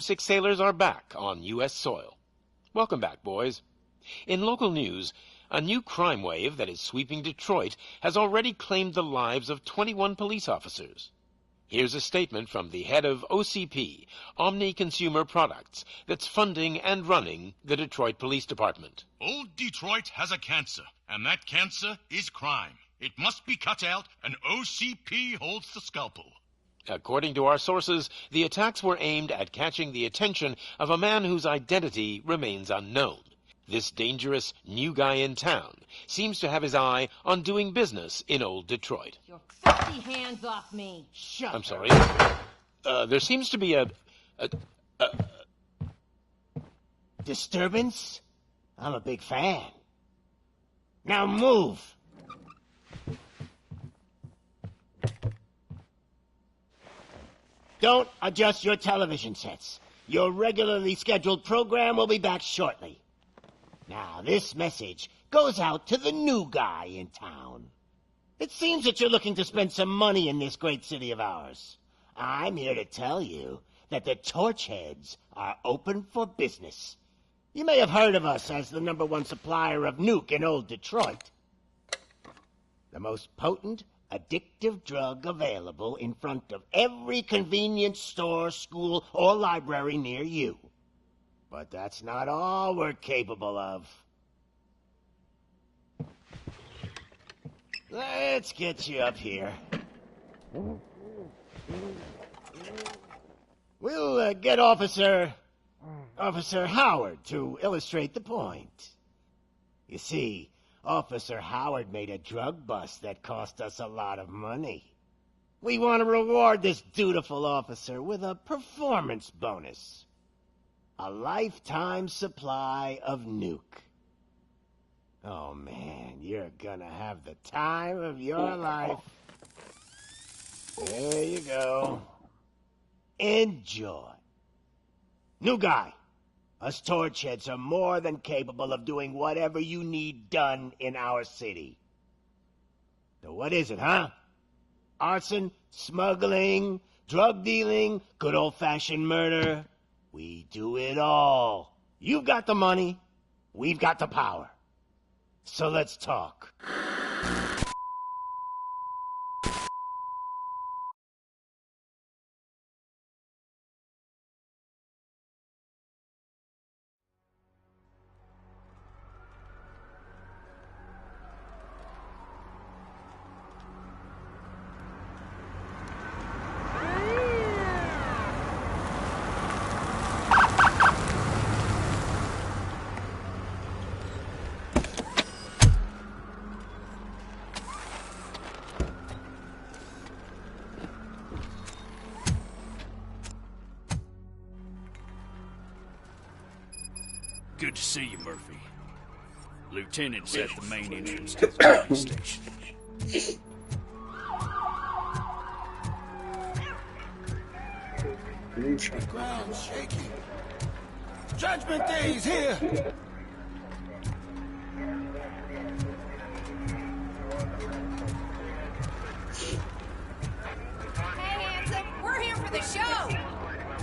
6 sailors are back on U.S. soil. Welcome back, boys. In local news, a new crime wave that is sweeping Detroit has already claimed the lives of 21 police officers. Here's a statement from the head of OCP, Omni Consumer Products, that's funding and running the Detroit Police Department. Old Detroit has a cancer, and that cancer is crime. It must be cut out, and OCP holds the scalpel. According to our sources, the attacks were aimed at catching the attention of a man whose identity remains unknown. This dangerous new guy in town seems to have his eye on doing business in old Detroit. Your filthy hands off me! Shut I'm sorry. There seems to be a disturbance? I'm a big fan. Now move! Don't adjust your television sets. Your regularly scheduled program will be back shortly. Now, this message goes out to the new guy in town. It seems that you're looking to spend some money in this great city of ours. I'm here to tell you that the Torchheads are open for business. You may have heard of us as the #1 supplier of nuke in old Detroit. The most potent, addictive drug available in front of every convenience store, school, or library near you. But that's not all we're capable of. Let's get you up here. We'll get Officer Howard to illustrate the point. You see, Officer Howard made a drug bust that cost us a lot of money. We want to reward this dutiful officer with a performance bonus. A lifetime supply of nuke. Oh man, you're gonna have the time of your life. There you go. Enjoy. New guy. Us Torchheads are more than capable of doing whatever you need done in our city. So what is it, huh? Arson, smuggling, drug dealing, good old-fashioned murder. We do it all. You've got the money, we've got the power. So let's talk. Good to see you, Murphy. Lieutenant's at the main entrance to the police station. The ground's shaking. Judgment Day is here! Hey, handsome, we're here for the show!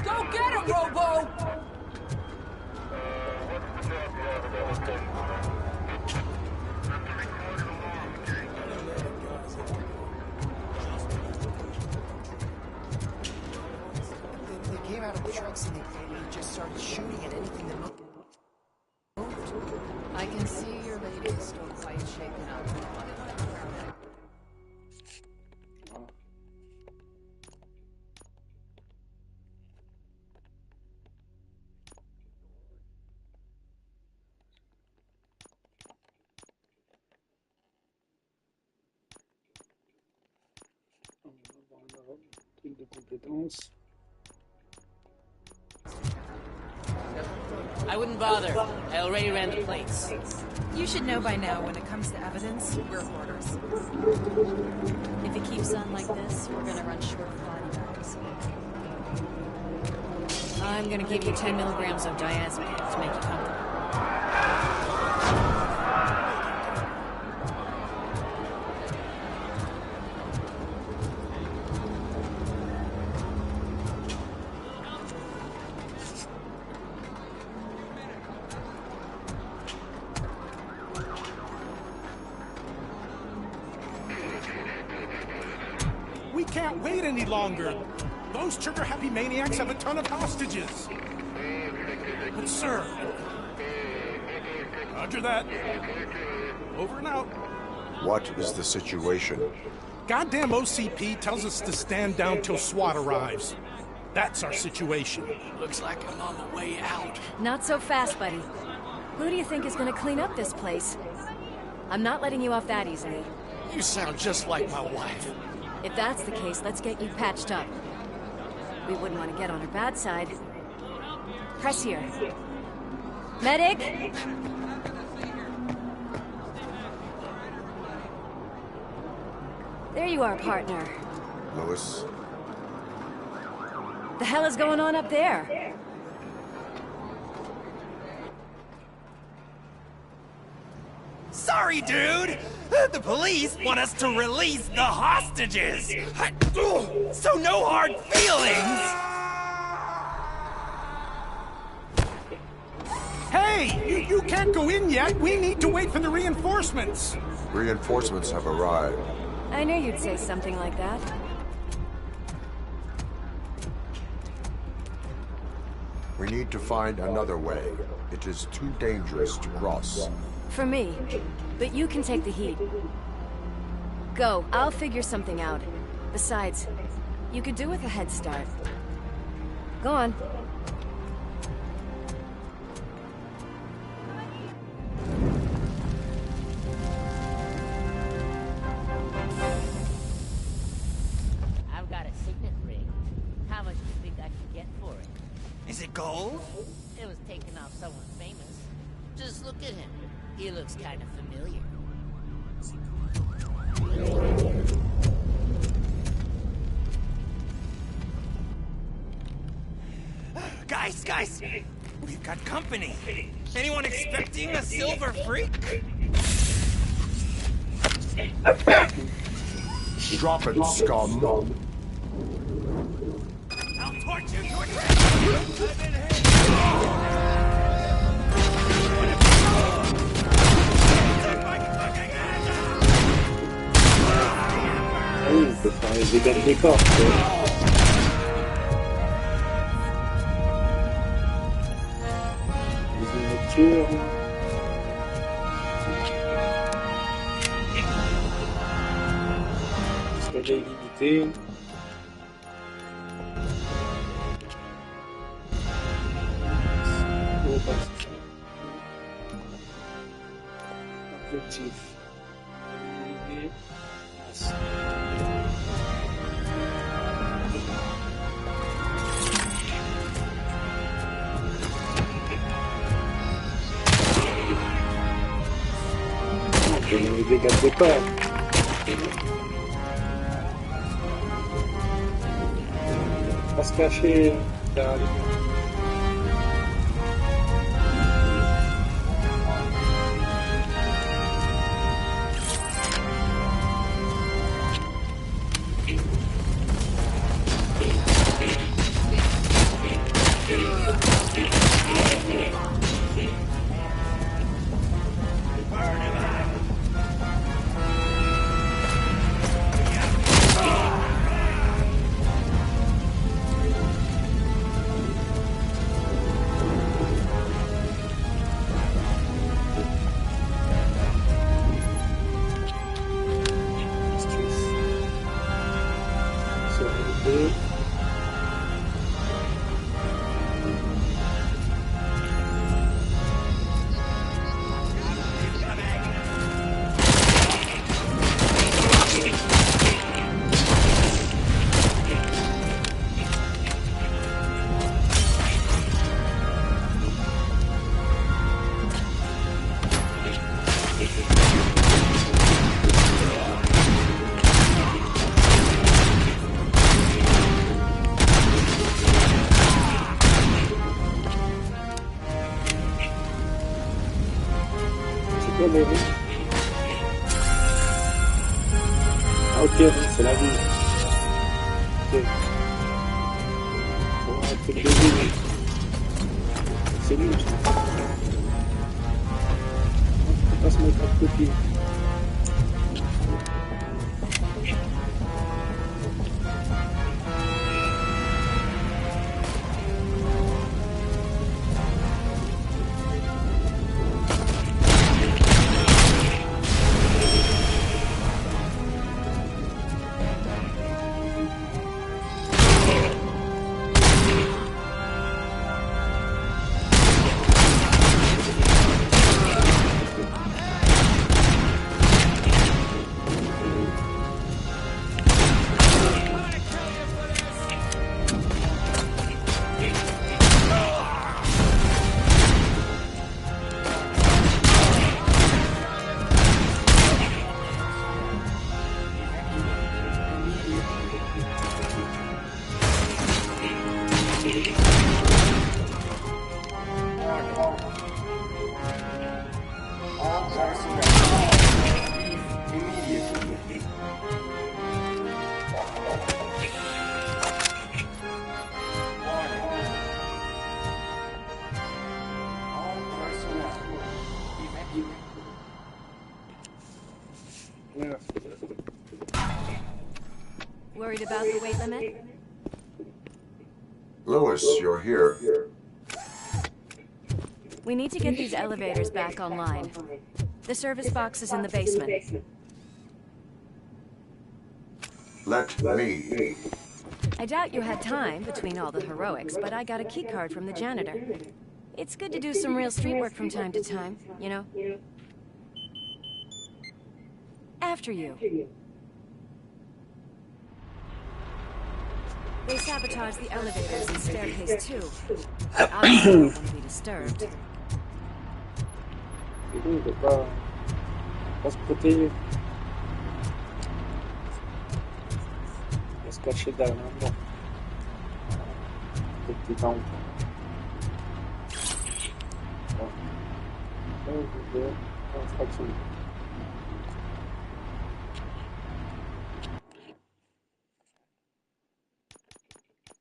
Go get him, Robo! They came out of the trucks and they just started shooting at anything that moved. I can see your lady is still quite shaken up. I wouldn't bother. I already ran the plates. You should know by now when it comes to evidence, we're hoarders. If it keeps on like this, we're gonna run short of body bags. I'm gonna give you 10 milligrams of diazepam to make you comfortable. can't wait any longer. Those trigger-happy maniacs have a ton of hostages. But, sir... Roger that. Over and out. What is the situation? Goddamn OCP tells us to stand down till SWAT arrives. That's our situation. Looks like I'm on the way out. Not so fast, buddy. Who do you think is gonna clean up this place? I'm not letting you off that easily. You sound just like my wife. If that's the case, let's get you patched up. We wouldn't want to get on her bad side. Press here. Medic! There you are, partner. Lewis? The hell is going on up there? Sorry, dude! The police want us to release the hostages! So no hard feelings! Hey! You can't go in yet! We need to wait for the reinforcements! Reinforcements have arrived. I knew you'd say something like that. We need to find another way. It is too dangerous to cross. For me. But you can take the heat. Go, I'll figure something out. Besides, you could do with a head start. Go on. I've got a signet ring. How much do you think I can get for it? Is it gold? It was taken off someone famous. Just look at him. He looks kind of familiar. Guys! We've got company. Anyone expecting a silver freak? Drop it, scum. I'll torch you to a I've been hit! Ah oui, on peut faire les dégâts de décor. Nocturne. Escalier illimité. Objectif. Éliminer. J'ai mis les dégâts de départ. On va se cacher derrière les murs. Ah ok, c'est la vie. Ok. On va être début. C'est nul ça. On peut pas se mettre à côté. worried about the weight limit? Lewis, you're here. We need to get these elevators back online. The service box is in the basement. Let me. I doubt you had time between all the heroics, but I got a key card from the janitor. It's good to do some real street work from time to time, you know? After you. They sabotaged the elevators and staircase too. Obviously, don't want to be disturbed. Il peut pas se protéger. Il va se cacher derrière un banc. Le petit angle. Infraction.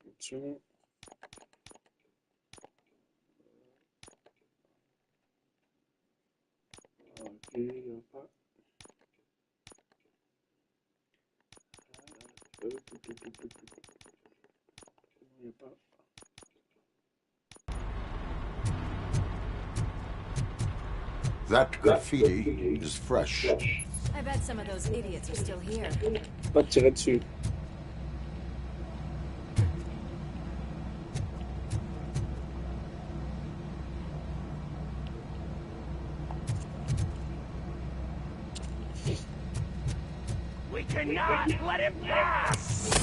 Continue. Ok, il n'y a pas. Il n'y a pas. That graffiti is fresh. I bet some of those idiots are still here. Pas tirer dessus. We cannot let him pass!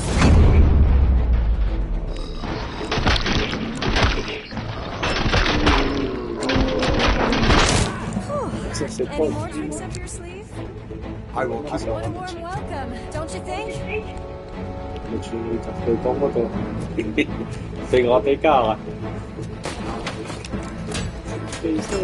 Any more tricks up your sleeve? I will keep What a warm welcome, don't you think? Mais tu t'as fait le temps, toi. Fais grand écart. Fais ça.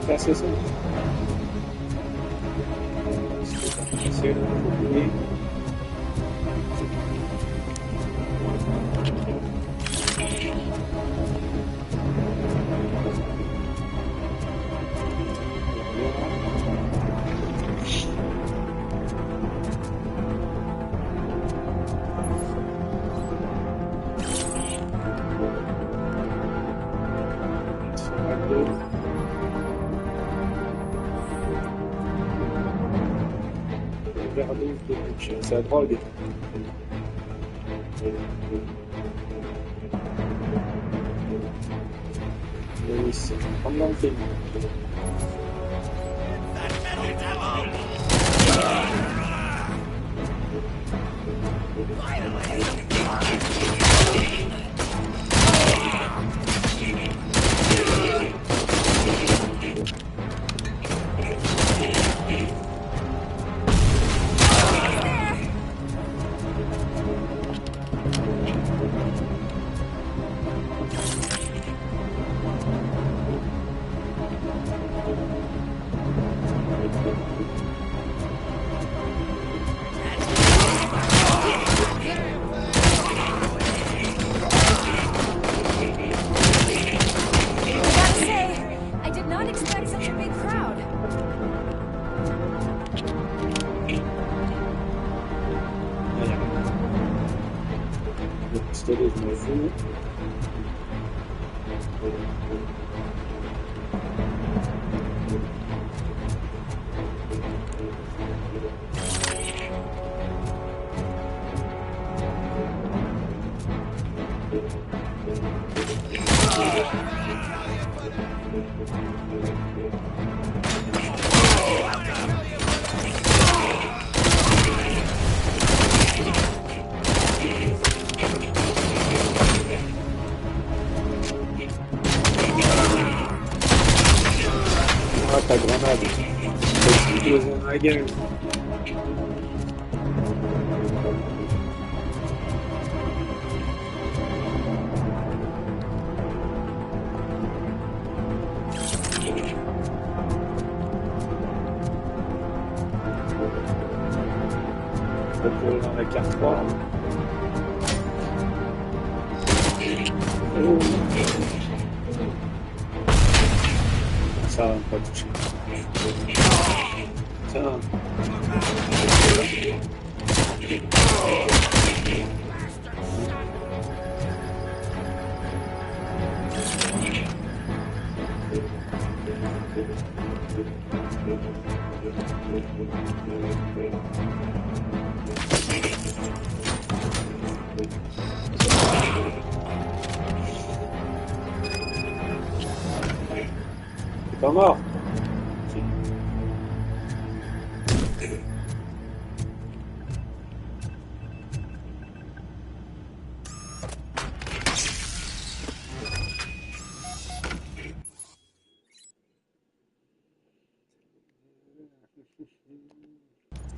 Casser ça. C'est oublié. C'est la drogue. Mais c'est comme dans le film. Ah, ta grenade. Explosion dans la gueule. Retourner dans la carte 3. Oh. Ça va pas toucher. Tiens. T'es pas mort.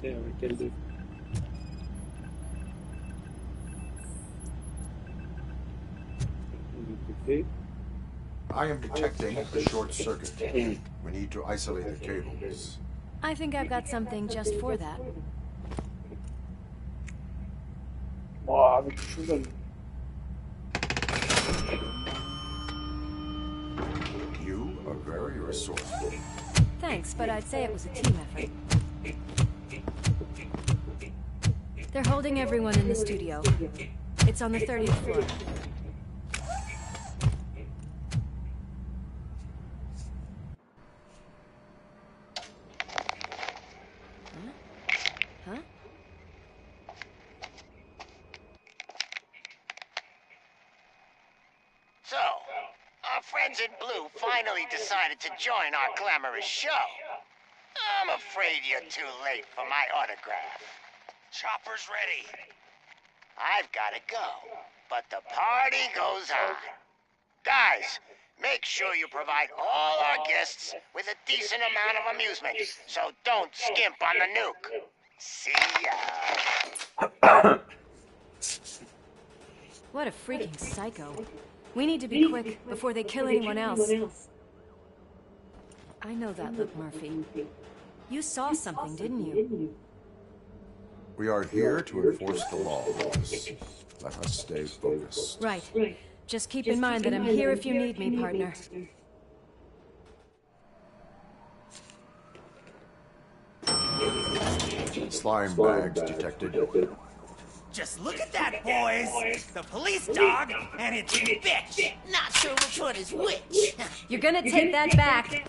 Lequel de... I am detecting a short circuit. We need to isolate the cables. I think I've got something just for that. Oh, avec tout You are very resourceful. Thanks, but I'd say it was a team effort. They're holding everyone in the studio. It's on the 30th floor. Huh? So, our friends in blue finally decided to join our glamorous show. I'm afraid you're too late for my autograph. Chopper's ready. I've got to go, but the party goes on. Guys, make sure you provide all our guests with a decent amount of amusement, so don't skimp on the nuke. See ya. What a freaking psycho. We need to be quick before they kill anyone else. I know that look, Murphy. You saw something, didn't you? We are here to enforce the laws. Let us stay focused. Right. Just keep in mind that I'm here if you need me, partner. Slime bags detected. Just look at that, boys! The police dog and its bitch! Not sure which one is which. You're gonna take that back.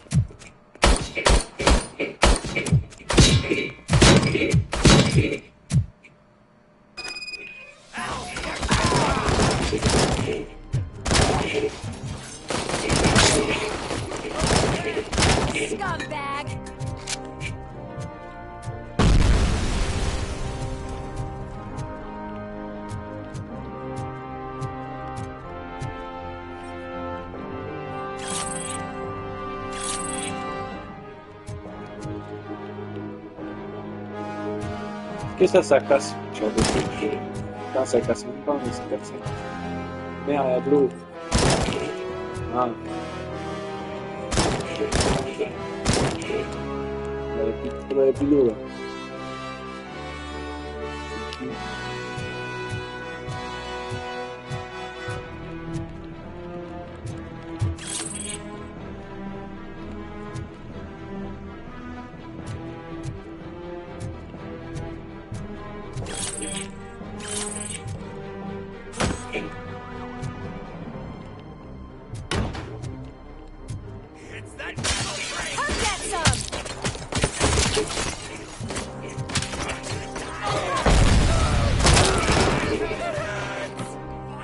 Scumbag! Que ça casse, genre de truc. Putain, ça casse même pas, mais c'est cassé. Merde, il y a de l'eau. Ah. Il y avait plus d'eau là.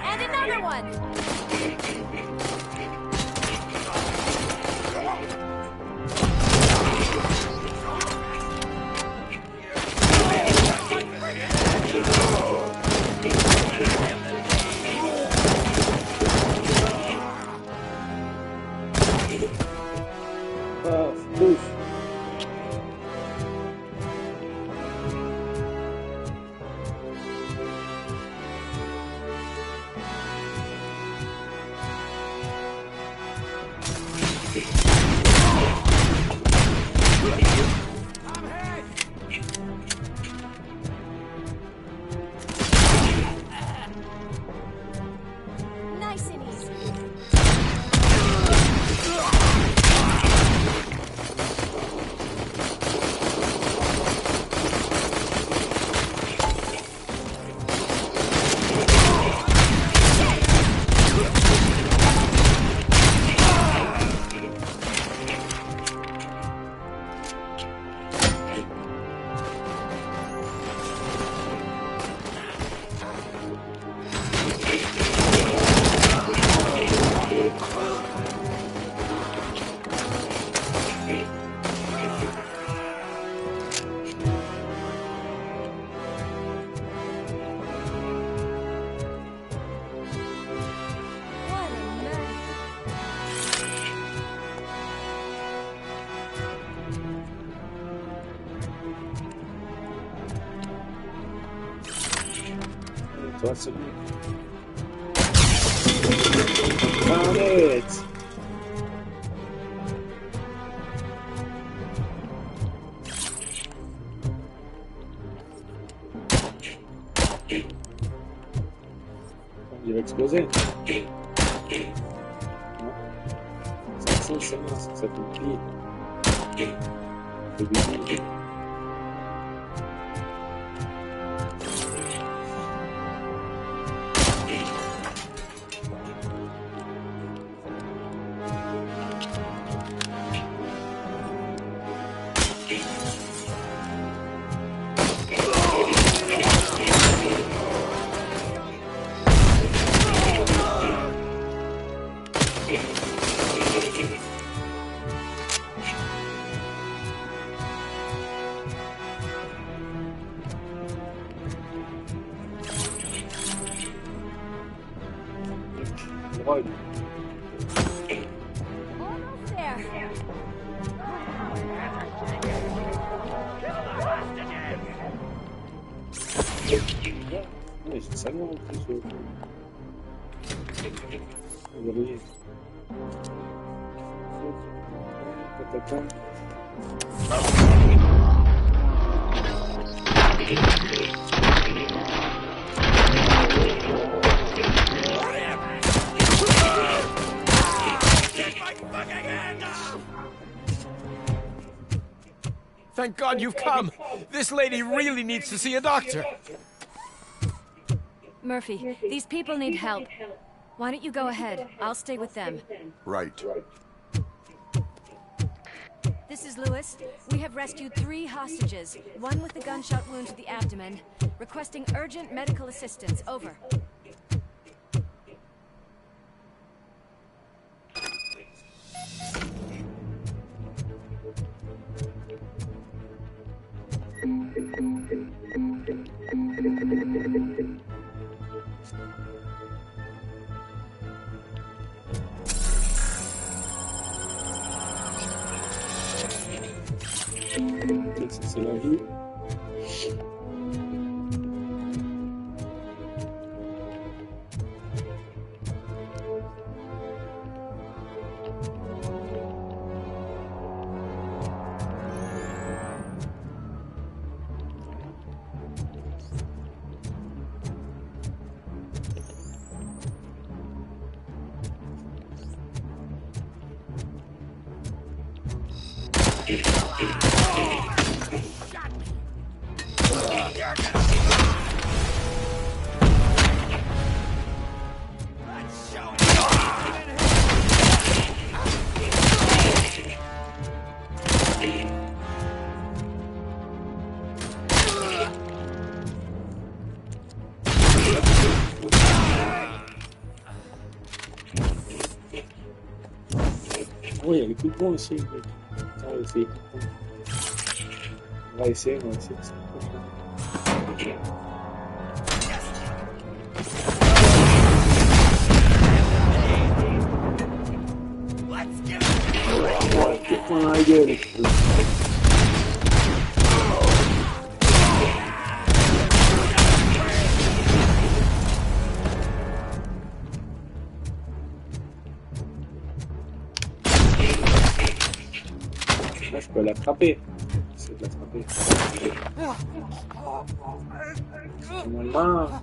And another one! Loose. Nice and easy. What a mess. Toss it. Found it! Il va exploser. Non. Ça mince, ça fait pire. C'est bizarre. Drogue. Almost there. Ouais, c'est ça, non, en plus. Verrouillé. Tatata. Thank God you've come. This lady really needs to see a doctor. Murphy, these people need help. Why don't you go ahead? I'll stay with them. Right. This is Lewis. We have rescued 3 hostages, one with a gunshot wound to the abdomen, requesting urgent medical assistance. Over. C'est la vie. Bom, sim, vai ser. Vai ser. Ai, dele. Je peux l'attraper. C'est de l'attraper. Voilà.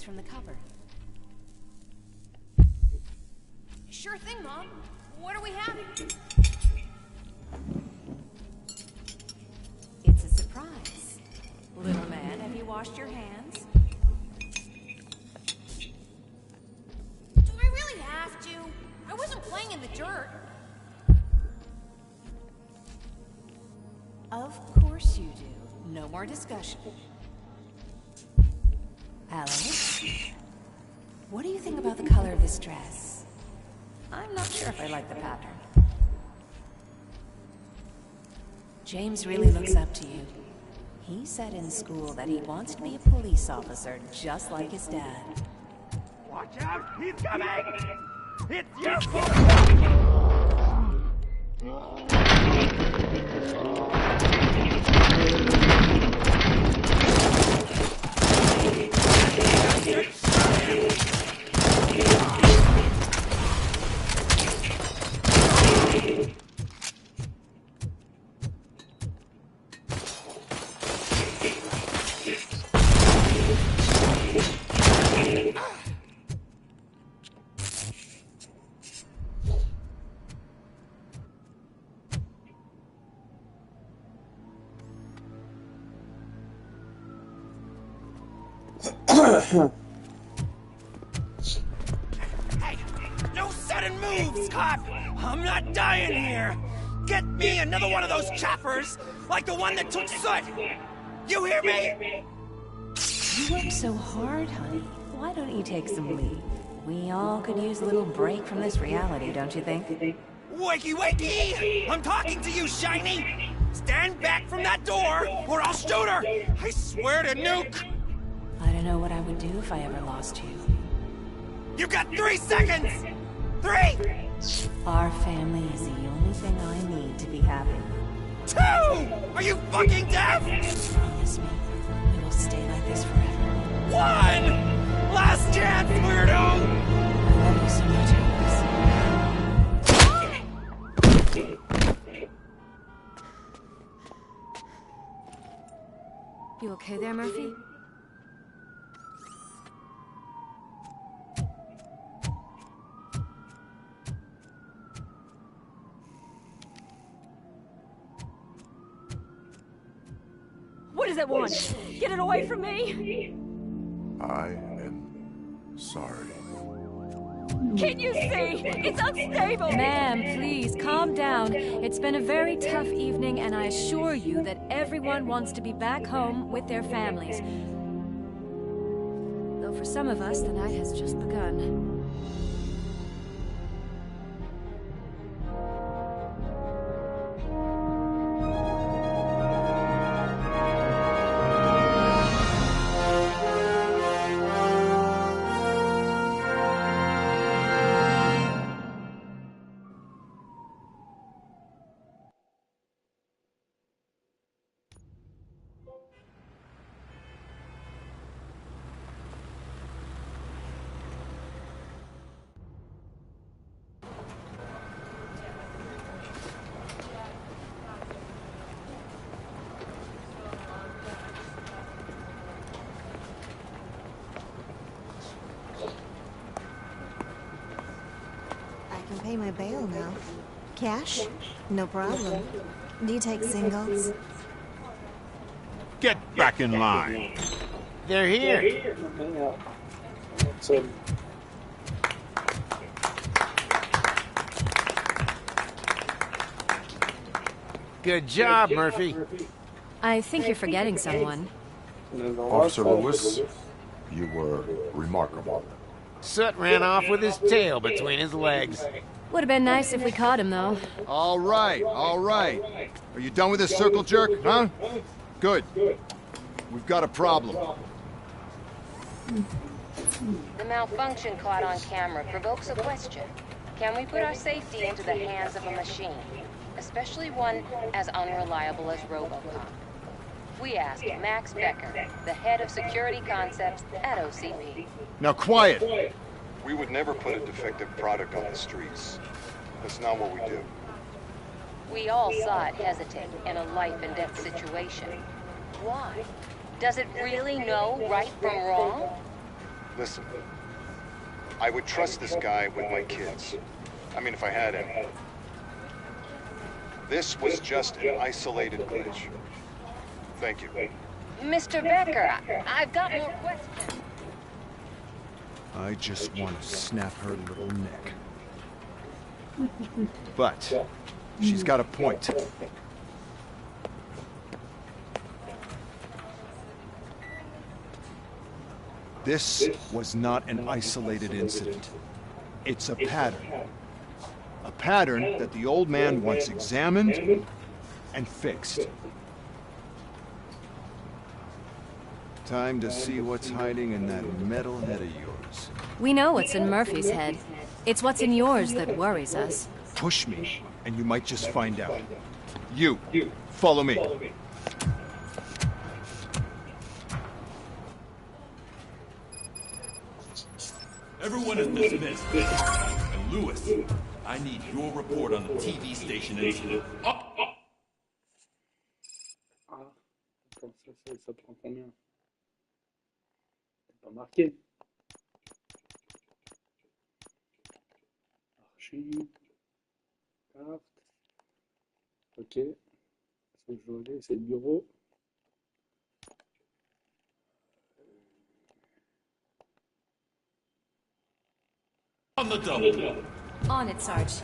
From the cupboard. Sure thing, Mom. What are we having? It's a surprise. Little man, have you washed your hands? Do I really have to? I wasn't playing in the dirt. Of course you do. No more discussion. Alice? What do you think about the color of this dress? I'm not sure if I like the pattern. James really looks up to you. He said in school that he wants to be a police officer just like his dad. Watch out! He's coming! It's your fault! Hey, no cop! I'm not dying here! Get me another one of those choppers, like the one that took Soot! You hear me? You work so hard, honey. Why don't you take some leave? We all could use a little break from this reality, don't you think? Wakey, wakey! I'm talking to you, Shiny! Stand back from that door, or I'll shoot her! I swear to nuke! I don't know what I would do if I ever lost you. You got 3 seconds! 3! Our family is the only thing I need to be happy. 2! Are you fucking deaf? Promise me, we will stay like this forever. 1! Last chance, weirdo! I love you so much, Alice. You okay there, Murphy? What does it want? Get it away from me! I am sorry. Can't you see? It's unstable! Ma'am, please, calm down. It's been a very tough evening, and I assure you that everyone wants to be back home with their families. Though for some of us, the night has just begun. I can pay my bail now. Cash? No problem. Do you take singles? Get back in line. They're here. So, Good job, Murphy. I think you're forgetting someone. Officer Lewis, you were remarkable. Soot ran off with his tail between his legs. Would have been nice if we caught him, though. All right, all right. Are you done with this circle jerk, huh? Good. We've got a problem. The malfunction caught on camera provokes a question. Can we put our safety into the hands of a machine? Especially one as unreliable as Robocop. We asked Max Becker, the head of security concepts at OCP. Now quiet! We would never put a defective product on the streets. That's not what we do. We all saw it hesitate in a life-and-death situation. Why? Does it really know right from wrong? Listen, I would trust this guy with my kids. I mean, if I had any. This was just an isolated glitch. Thank you. Mr. Becker, I've got more questions. I just want to snap her little neck. But she's got a point. This was not an isolated incident. It's a pattern. A pattern that the old man wants examined and fixed. Time to see what's hiding in that metal head of yours. We know what's in Murphy's head. It's what's in yours that worries us. Push me, and you might just find out. You, follow me. Everyone is dismissed. And Lewis, I need your report on the TV station incident. Ah, attends, ça prend combien? C'est pas marqué. Archive. Carte. Ok. Ce que je veux aller, c'est le bureau. On the double. On it, Sarge.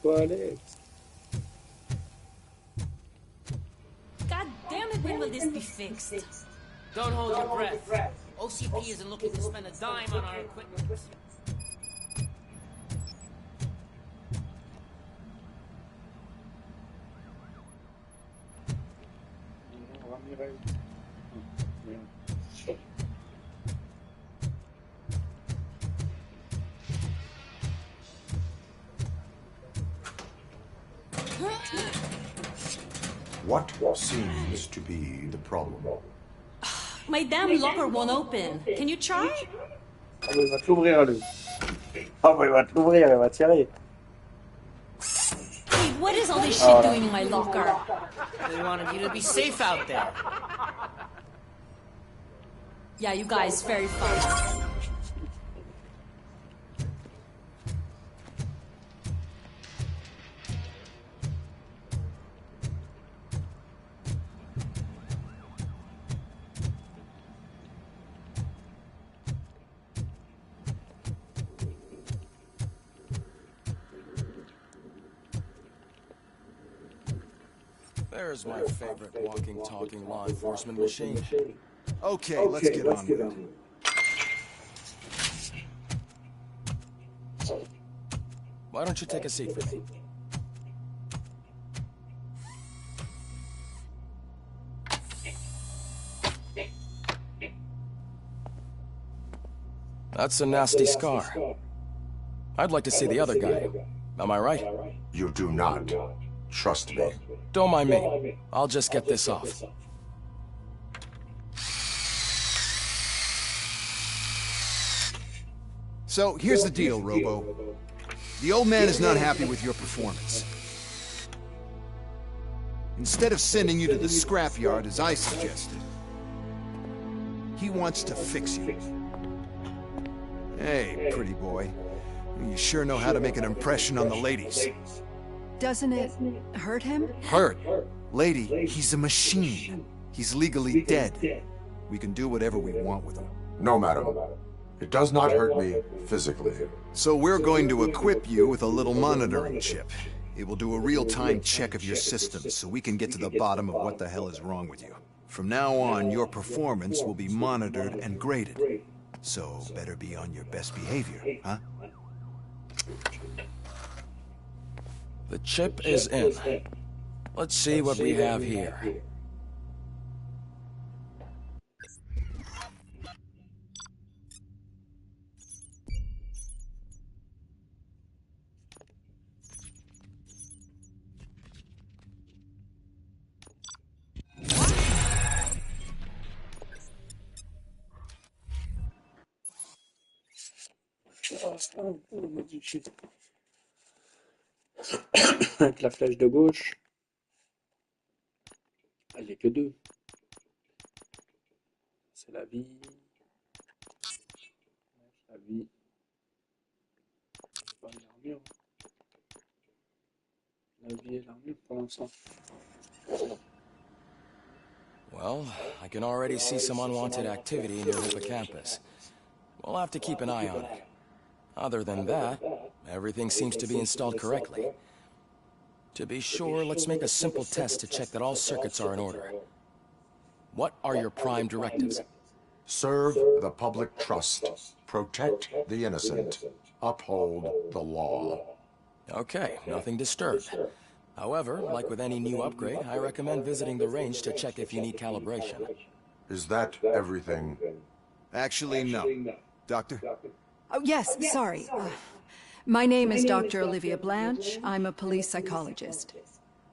Toilette. God damn it, when will this be fixed? Don't hold your breath. OCP isn't looking to spend a dime on our equipment. What seems to be the problem? My damn locker won't open. Can you try? Ah bah il va te l'ouvrir lui. Ah bah il va te l'ouvrir, il va tirer. Hey, what is all this shit Oh, doing in my locker? They wanted you to be safe out there. Yeah, you guys, very fun. There's my favorite walking, talking law enforcement machine. Okay, let's get on with it. Why don't you take a seat with me? That's a nasty scar. I'd like to see the other guy. Am I right? You do not. Trust me. Don't mind me. I'll just get this off. So, here's the deal, Robo. The old man is not happy with your performance. Instead of sending you to the scrapyard as I suggested, he wants to fix you. Hey, pretty boy. You sure know how to make an impression on the ladies. Doesn't it hurt him? Hurt? Lady, he's a machine. He's legally dead. We can do whatever we want with him. No, madam. It does not hurt me physically. So we're going to equip you with a little monitoring chip. It will do a real-time check of your systems so we can get to the bottom of what the hell is wrong with you. From now on, your performance will be monitored and graded. So better be on your best behavior, huh? The chip is in. Let's see what we have here. Avec la flèche de gauche. Il n'y a que deux. C'est la vie. La vie. Pas l'armure. La vie et l'armure pour l'instant. Well, I can already see some unwanted activity in your hippocampus. We'll have to keep an eye on it. Other than that, everything seems to be installed correctly. To be sure, let's make a simple test to check that all circuits are in order. What are your prime directives? Serve the public trust. Protect the innocent. Uphold the law. Okay, nothing disturbed. However, like with any new upgrade, I recommend visiting the range to check if you need calibration. Is that everything? Actually, no. Doctor? Oh, yes, sorry. My name is Dr. Olivia Blanche. I'm a police psychologist.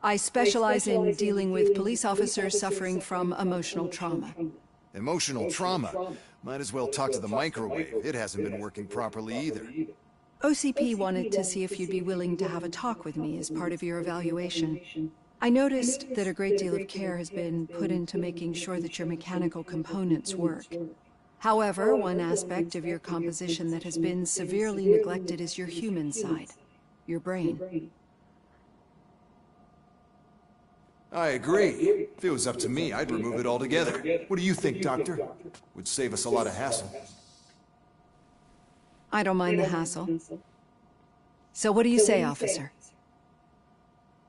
I specialize in dealing with police officers suffering from emotional trauma. Emotional trauma? Might as well talk to the microwave. It hasn't been working properly either. OCP wanted to see if you'd be willing to have a talk with me as part of your evaluation. I noticed that a great deal of care has been put into making sure that your mechanical components work. However, one aspect of your composition that has been severely neglected is your human side, your brain. I agree. If it was up to me, I'd remove it altogether. What do you think, Doctor? Would save us a lot of hassle. I don't mind the hassle. So what do you say, officer?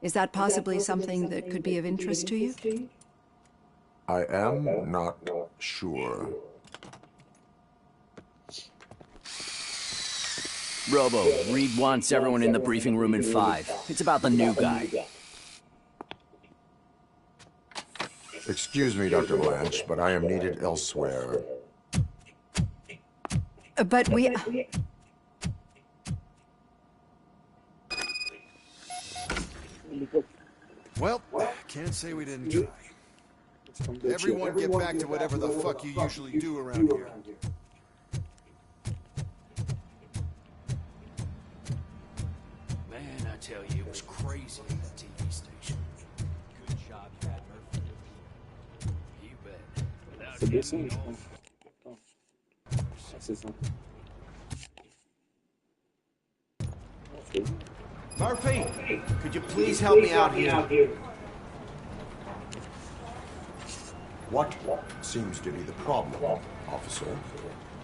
Is that possibly something that could be of interest to you? I am not sure. Robo, Reed wants everyone in the briefing room in 5. It's about the new guy. Excuse me, Dr. Blanche, but I am needed elsewhere. But we... Well, can't say we didn't try. Everyone get back to whatever the fuck you usually do around here. Man, I tell you, it was crazy in that TV station. Good job you had, Murphy. You bet. Without C'est getting dessin, je off. crois. Ah, c'est ça. Murphy, could you please help me out here? What seems to be the problem, officer?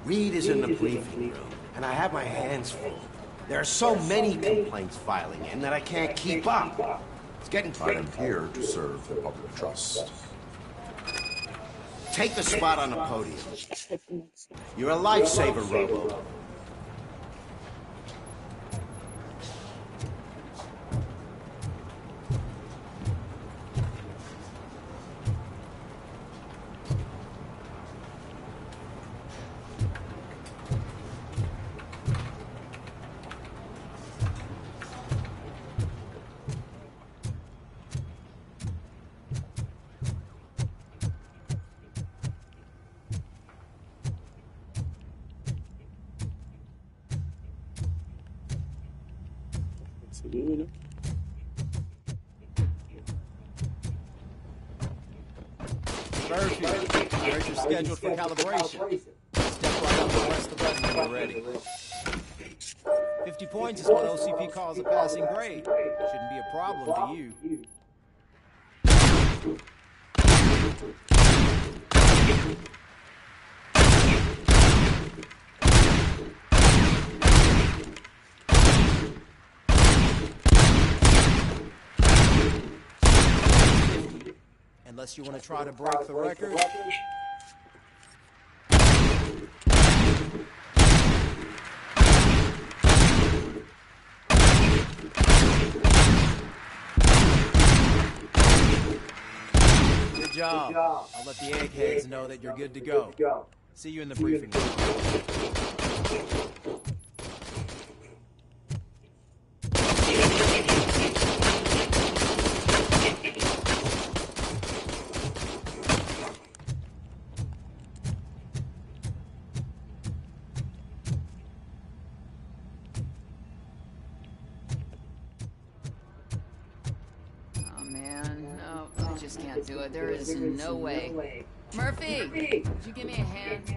Reed is in the briefing room, and I have my hands full. There are so many complaints filing in that I can't keep up. It's getting... I am here to serve the public trust. Take the spot on the podium. You're a lifesaver, Robo. C'est lui, là. Murphy, where's your schedule for calibration? Step right up and press the button when you're ready. 50 points is what OCP calls a passing grade. Shouldn't be a problem to you. Unless you want to try to break the record. Good job. I'll let the eggheads know that you're good to go. See you in the briefing room. Can't do it. There is no way. Murphy, could you give me a hand?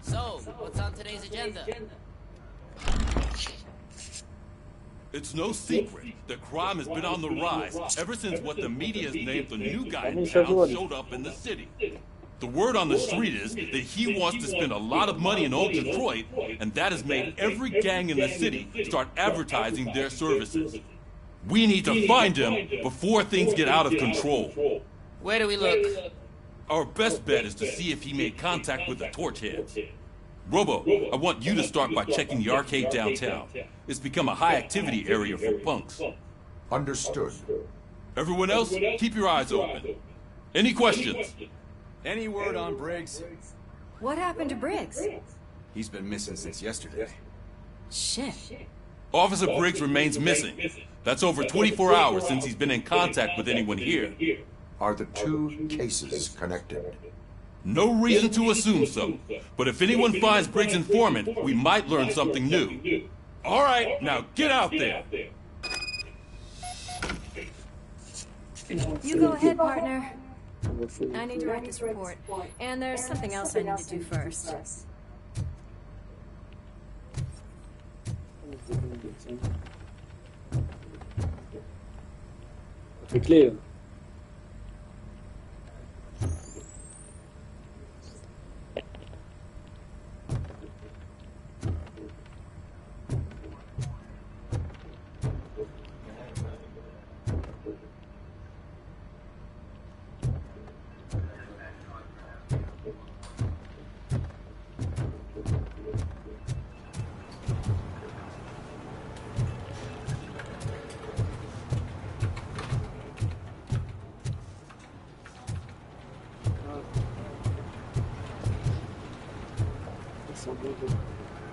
So, what's on today's agenda? It's no secret that crime has been on the rise ever since what the media has named the new guy in town showed up in the city. The word on the street is that he wants to spend a lot of money in old Detroit, and that has made every gang in the city start advertising their services. We need to find him before things get out of control. Where do we look? Our best bet is to see if he made contact with the Torchheads. Robo, I want you to start by checking the arcade downtown. It's become a high-activity area for punks. Understood. Everyone else, keep your eyes open. Any questions? Any word on Briggs? What happened to Briggs? He's been missing since yesterday. Shit. Officer Briggs remains missing. That's over 24 hours since he's been in contact with anyone here. Are the two cases connected? No reason to assume so. But if anyone finds Briggs' informant, we might learn something new. All right, now get out there. You go ahead, partner. I need to write this report, and there's something else I need to do first. C'est clair.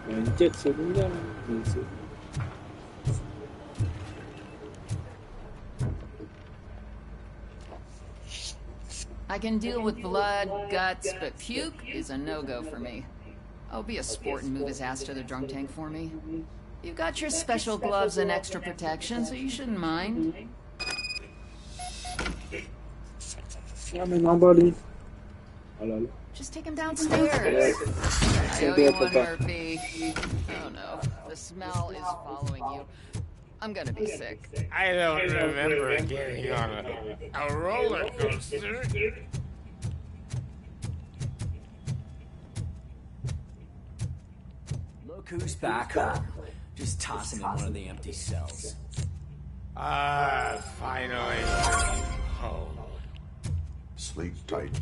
Il y a une quête secondaire là. Mais c'est- I can deal with blood, guts, but puke is a no-go for me. I'll be a sport and move his ass to the drunk tank for me. You've got your special gloves and extra protection, so you shouldn't mind. Ah, mais non, bah lui. Oh là là. Just take him downstairs. I owe you one, Murphy. Oh no, the smell is following you. I'm gonna be sick. I don't remember getting on a roller coaster. Look who's back home. Just toss him in one of the empty cells. Finally. Home. Sleep tight.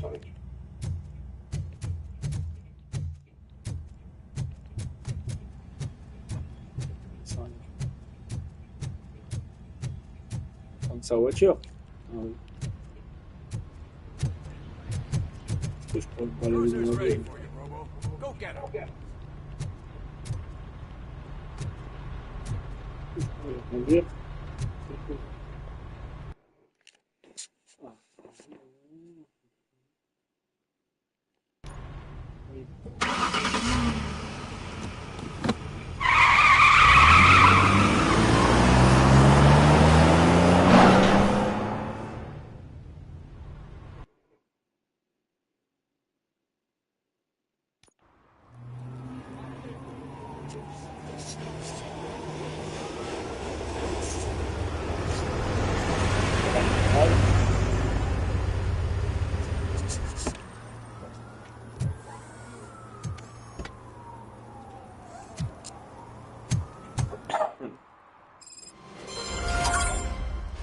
Prendre sa voiture. Ah oui. Est-ce que je pourrais pas aller Cruiser's au ready navire? for you, Robo. Go get him. Le navire.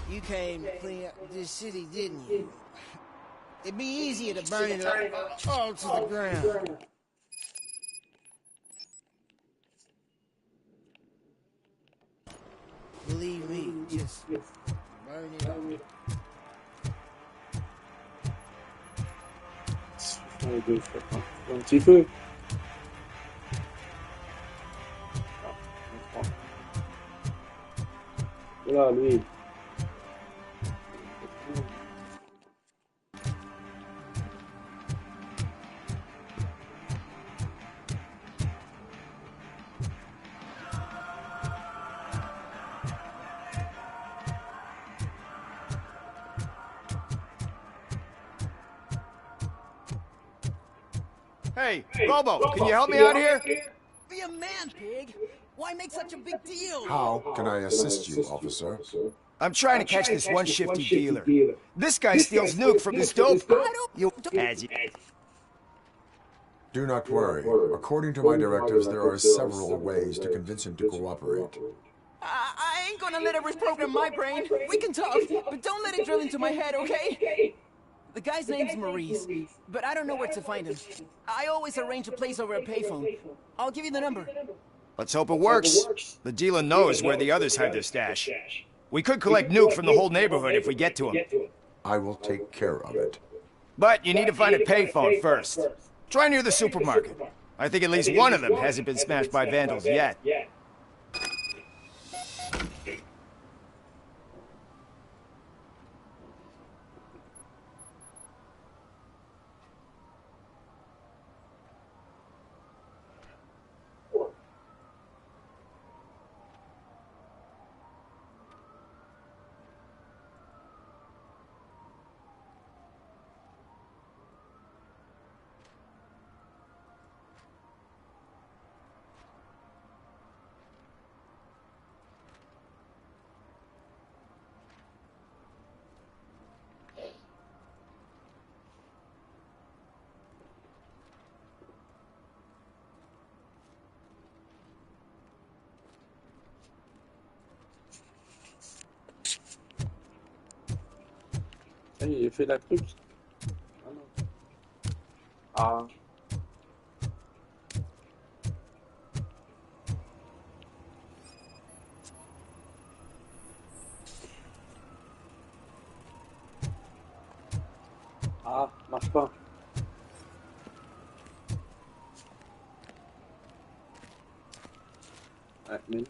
You came to clean up this city, didn't you? It'd be easier to burn it all to the ground. Believe me, just burn it all. Un petit peu. Voilà, lui. Hey, Robo, can you help me out here? Be a man, pig. Why make such a big deal? How can I assist you, officer? I'm trying to catch this one shifty dealer. This guy steals nuke from his dope. You as you. Do not worry. According to my directives, there are several ways to convince him to cooperate. I ain't gonna let it reprogram my brain. We can talk, but don't let it drill into my head, okay? The guy's name's Maurice, but I don't know where to find him. I always arrange a place over a payphone. I'll give you the number. Let's hope it works. The dealer knows where the others hide their stash. We could collect nuke from the whole neighborhood if we get to him. I will take care of it. But you need to find a payphone first. Try near the supermarket. I think at least one of them hasn't been smashed by vandals yet. J'ai fait la truc. Ah non. Ah. Ah, marche pas. Ouais, mais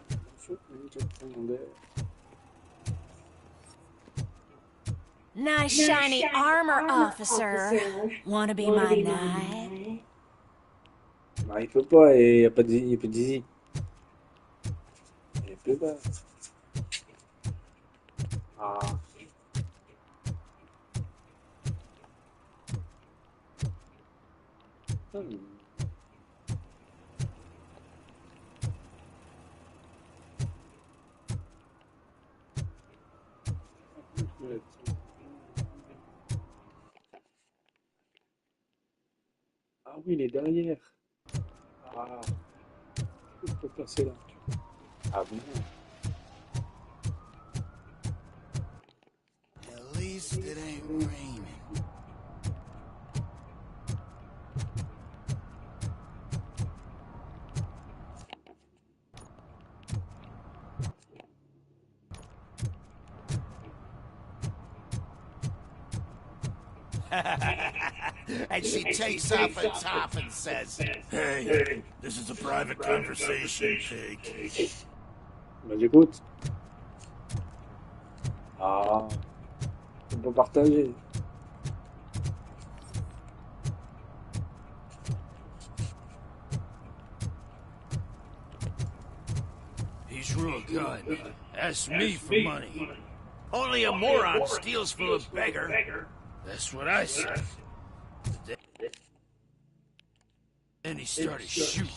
Nice shiny armor, officer. Wanna be my knight? bah, il peut pas, et il n'y a pas d'easy. Il peut pas. Ah. Ah oui, il est derrière. Ah. Il peut passer là. Ah bon. At least it ain't raining. And she takes off her top and says, Hey, this is a private conversation, pig. Bah j'écoute. Ah. On peut partager. He's real good. Ask me for money. Only a moron steals from a beggar. That's what I said. Then he started shooting.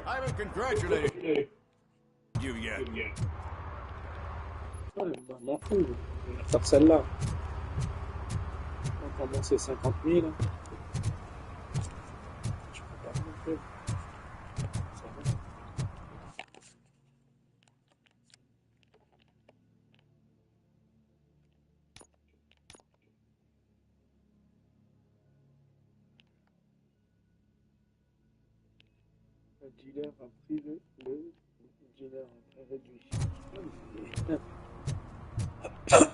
I haven't congratulated you yet. Ouais, bah m'en fous. On va faire celle-là. On va commencer 50 000. Je peux pas montrer. Ça va. Le dealer a pris le dealer a très réduit. Alors,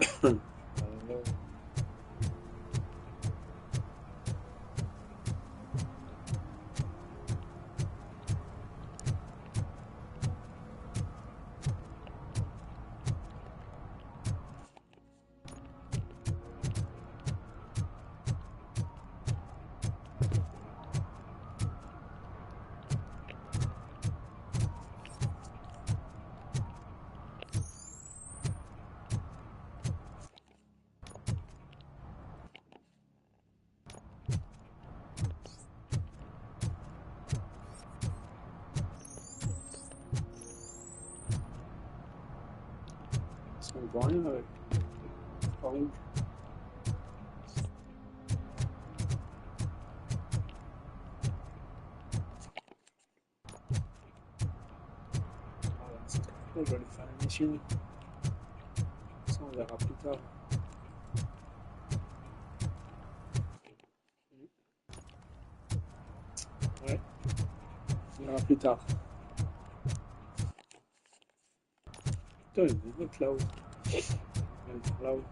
on voit rien avec. Par où? C'est très cool, je vais aller faire la mission. Ça, on verra plus tard. Ouais, on verra plus tard. Putain, il y a des mecs là-haut. Là-haut.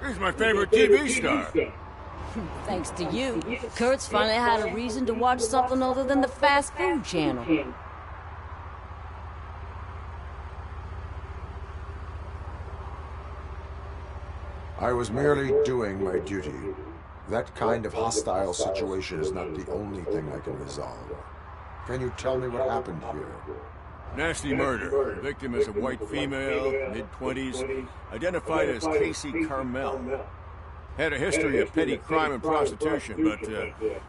He's my favorite TV star. Thanks to you, Kurt's finally had a reason to watch something other than the fast food channel. I was merely doing my duty. That kind of hostile situation is not the only thing I can resolve. Can you tell me what happened here? Nasty murder. The victim is a white female, mid-20s, identified as Casey Carmel. Had a history of petty crime and prostitution, but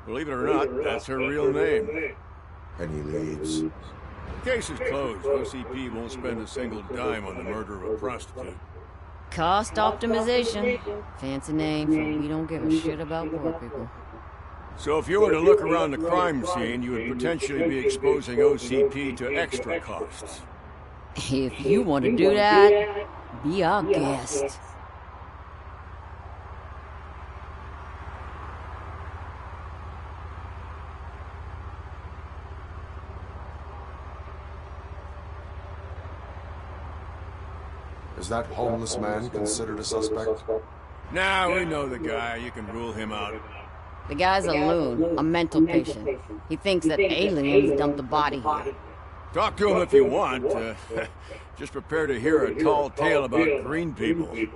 believe it or not, that's her real name. Any leads? The case is closed. OCP won't spend a single dime on the murder of a prostitute. Cost optimization. Fancy name for we don't give a shit about poor people. So if you were to look around the crime scene, you would potentially be exposing OCP to extra costs. If you want to do that, be our guest. Is that homeless man considered a suspect? Nah, we know the guy. You can rule him out. The guy's a loon, a mental patient. He thinks that aliens dumped the body here. Talk to him if you want. Just prepare to hear a tall tale about green people. Do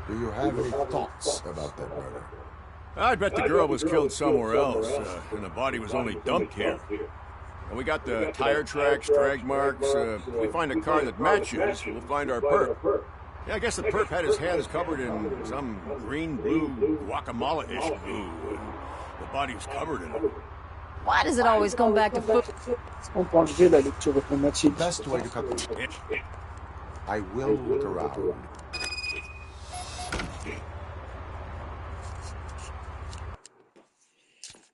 you have any thoughts about that murder? I bet the girl was killed somewhere else, and the body was only dumped here. And we got the tire tracks, drag marks. If we find a car that matches, we'll find our perp. Yeah, I guess the perp had his hands covered in some green-blue guacamole-ish goo. The body was covered in it. Why does it always come back to foot? On peut enlever la lecture automatique. Best way to cut the... I will look around.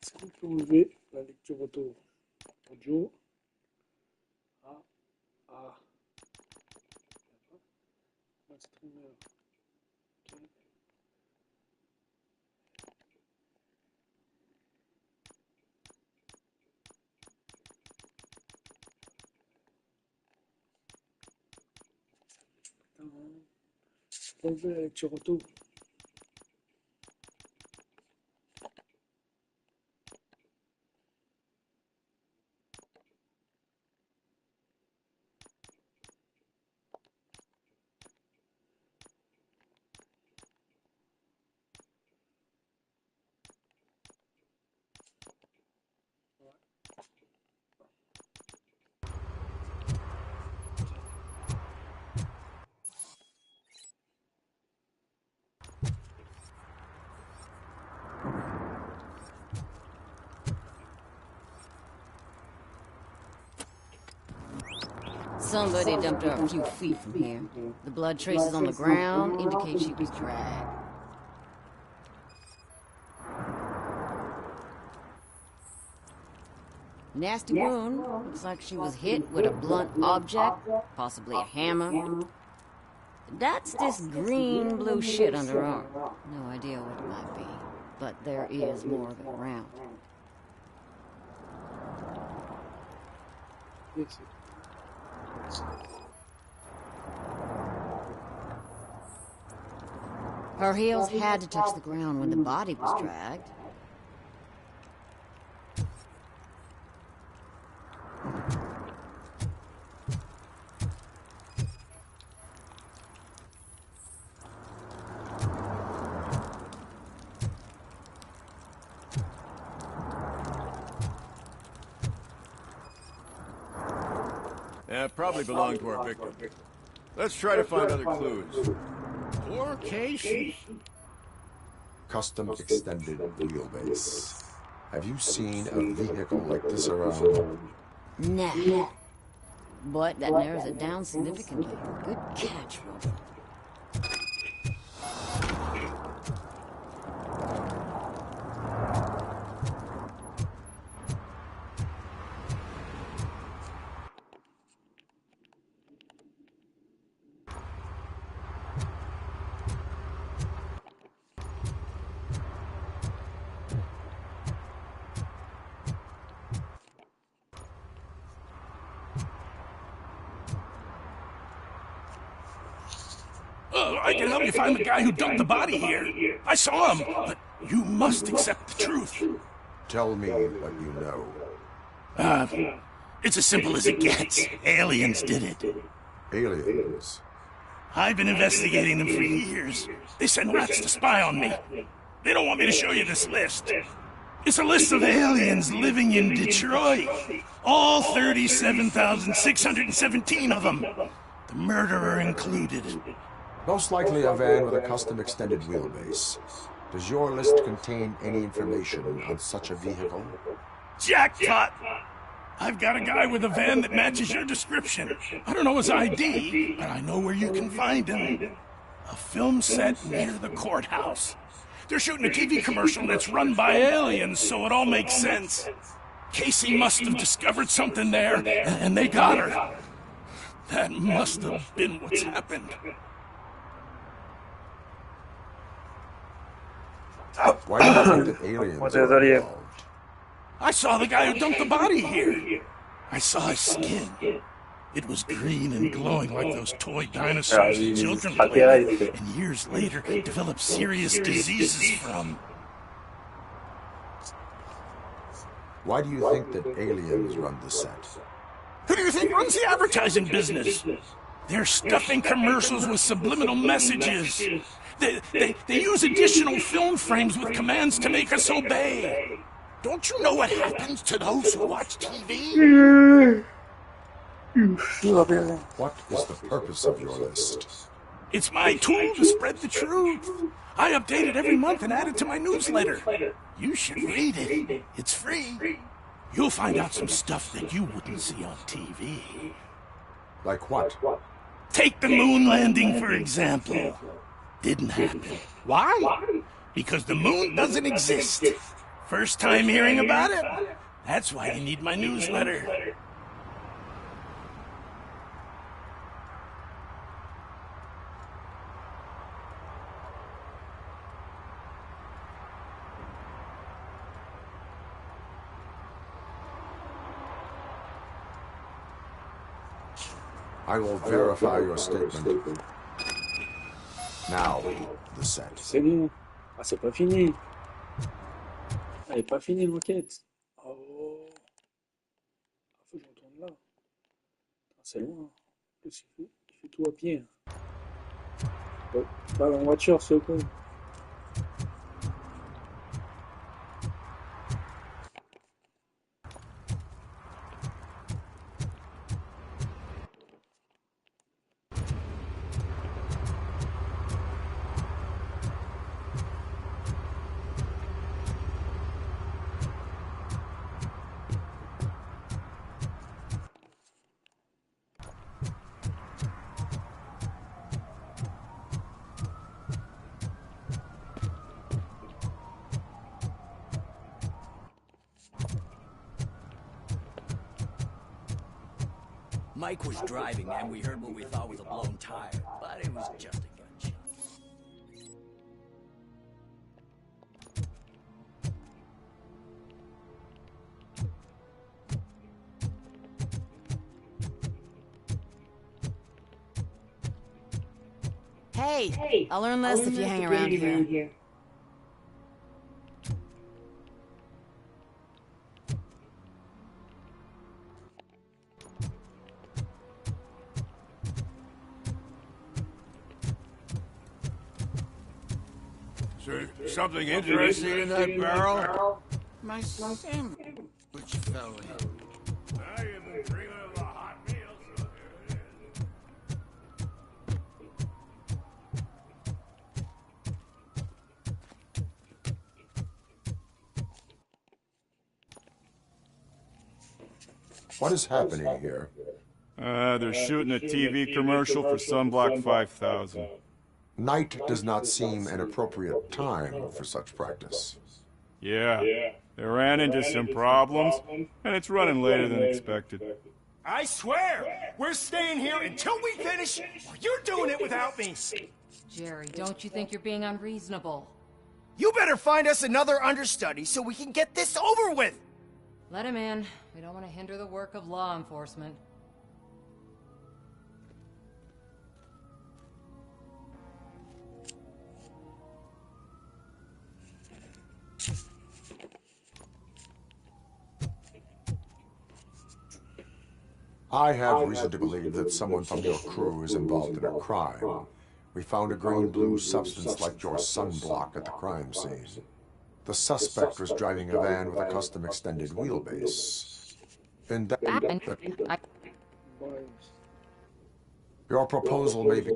Est-ce qu'on peut enlever la lecture audio? Streamer. Okay. Enlever la lecture auto. Somebody dumped her a few feet from here. The blood traces on the ground indicate she was dragged. Nasty wound. Looks like she was hit with a blunt object, possibly a hammer. That's this green-blue shit under her arm. No idea what it might be, but there is more of it around. Her heels had to touch the ground when the body was dragged. Yeah, probably belonged to our victim. Let's try to find other clues. Poor Casey. Custom extended wheelbase. Have you seen a vehicle like this around? Nah. But that narrows it down significantly. Good catch, Robert. I can help you find the guy who dumped the body here. I saw him, but you must accept the truth. Tell me what you know. It's as simple as it gets. Aliens did it. Aliens? I've been investigating them for years. They sent rats to spy on me. They don't want me to show you this list. It's a list of aliens living in Detroit. All 37,617 of them. The murderer included. Most likely a van with a custom extended wheelbase. Does your list contain any information on such a vehicle? Jackpot! I've got a guy with a van that matches your description. I don't know his ID, but I know where you can find him. A film set near the courthouse. They're shooting a TV commercial that's run by aliens, so it all makes sense. Casey must have discovered something there, and they got her. That must have been what's happened. Why do you think that aliens are involved? I saw the guy who dumped the body here. I saw his skin. It was green and glowing like those toy dinosaurs the children played with, and years later developed serious diseases from. Why do you think that aliens run the set? Who do you think runs the advertising business? They're stuffing commercials with subliminal messages. They use additional film frames with commands to make us obey. Don't you know what happens to those who watch TV? What is the purpose of your list? It's my tool to spread the truth. I update it every month and add it to my newsletter. You should read it. It's free. You'll find out some stuff that you wouldn't see on TV. Like what? Take the moon landing, for example. Didn't happen. Why? Because the moon doesn't exist. First time hearing about it? That's why you need my newsletter. I will verify your statement. Now, the set. C'est bon. Ah, c'est pas fini. Elle est pas finie l'enquête. Oh. Faut que je retourne là. C'est loin. Il fait tout à pied. Pas en voiture, ce con. Mike was driving and we heard what we thought was a blown tire, but it was just a gunshot. Hey, I'll learn less if you hang around here. Something interesting in that barrel? My sandwich fell in. Now you've been dreaming of a hot meal, so here it is. What is happening here? They're shooting a TV commercial for Sunblock 5000. Night does not seem an appropriate time for such practice. Yeah, they ran into some problems, and it's running later than expected. I swear, we're staying here until we finish, or you're doing it without me. Jerry, don't you think you're being unreasonable? You better find us another understudy so we can get this over with. Let him in. We don't want to hinder the work of law enforcement. I have reason to believe that someone from your crew is involved in a crime. We found a green-blue substance like your sunblock at the crime scene. The suspect was driving a van with a custom extended wheelbase. Your proposal may be...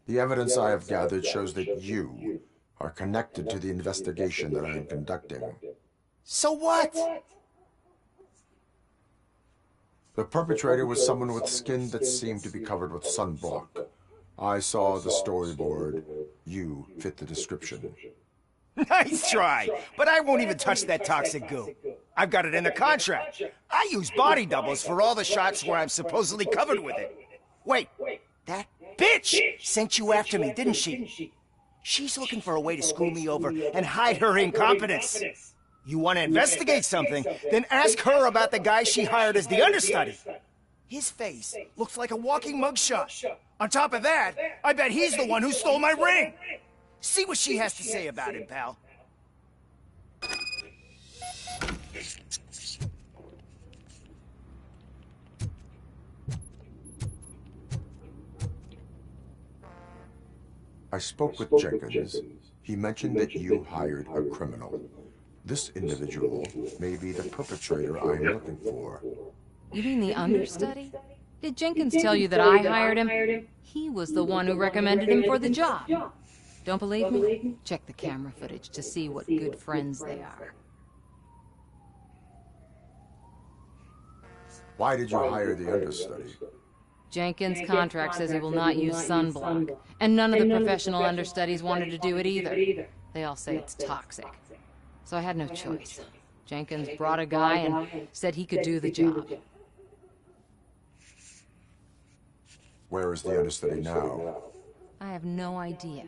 The evidence I have gathered shows that you are connected to the investigation that I am conducting. So what? The perpetrator was someone with skin that seemed to be covered with sunblock. I saw the storyboard. You fit the description. Nice try, but I won't even touch that toxic goo. I've got it in the contract. I use body doubles for all the shots where I'm supposedly covered with it. Wait, that bitch sent you after me, didn't she? She's looking for a way to screw me over and hide her incompetence. You want to investigate something, then ask her about the guy she hired as the understudy. His face looks like a walking mugshot. On top of that, I bet he's the one who stole my ring. See what she has to say about it, pal. I spoke with Jenkins. He mentioned that you hired a criminal. This individual may be the perpetrator I am looking for. You mean the understudy? Did Jenkins tell you that I hired him? He was the one who recommended him for the job. Don't believe me? Check the camera footage to see what good friends they are. Why did you hire the understudy? Jenkins' contract says he will not use sunblock, and none of the professional understudies wanted to do it either. They all say it's toxic. So I had no choice. Jenkins brought a guy and said he could do the job. Where is the understudy now? I have no idea.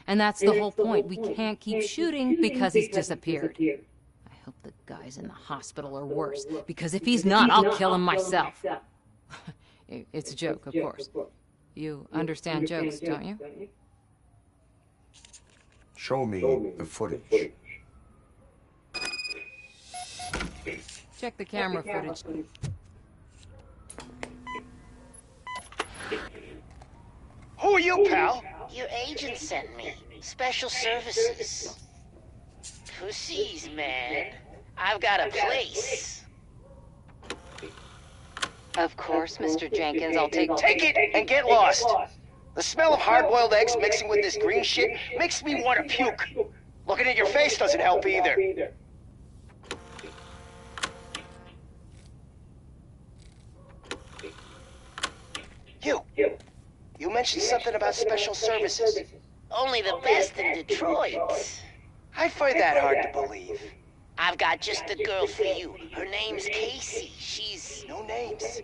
And that's the whole point. We can't keep shooting because he's disappeared. I hope the guy's in the hospital or worse, because if he's not, I'll kill him myself. It's a joke, of course. You understand jokes, don't you? Show me the footage. Check the camera footage. Who are you, pal? Your agent sent me. Special services. Pussies, man. I've got a place. Of course, Mr. Jenkins, I'll take it and get lost. The smell of hard-boiled eggs mixing with this green shit makes me want to puke. Looking at your face doesn't help either. You mentioned something about special services. Only the best in Detroit. I find that hard to believe. I've got just the girl for you. Her name's Casey. She's... No names.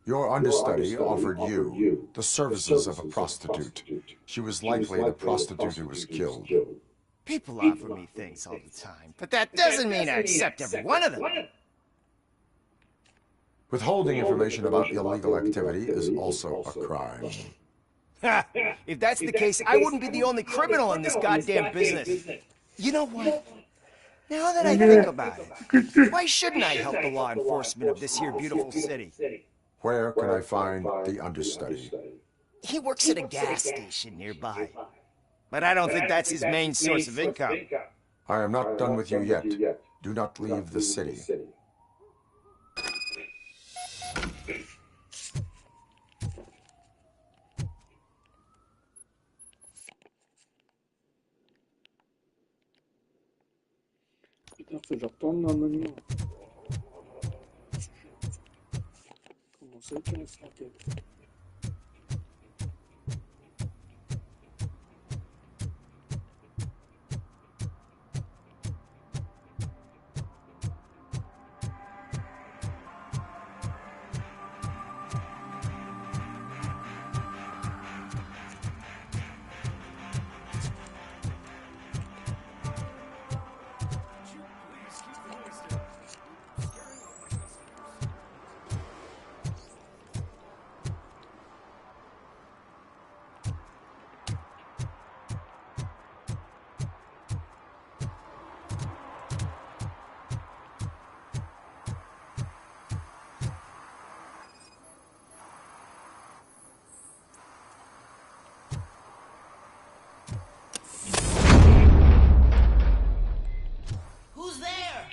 Your understudy offered you the services of a prostitute. She was likely the prostitute who was killed. People offer me things all the time, but that doesn't mean I accept every one of them. Withholding information about illegal activity is also a crime. Ha! If that's the case, I wouldn't be the only criminal in this goddamn business. You know what? Now that I think about it, why shouldn't I help the law enforcement of this here beautiful city? Where can I find the understudy? He works at a gas station nearby. But I don't think that's his main source of income. I am not done with you yet. Do not leave the city. Putain, faut que je retourne dans le menu. Comment ça qu'il reste l'enquête? Who's there?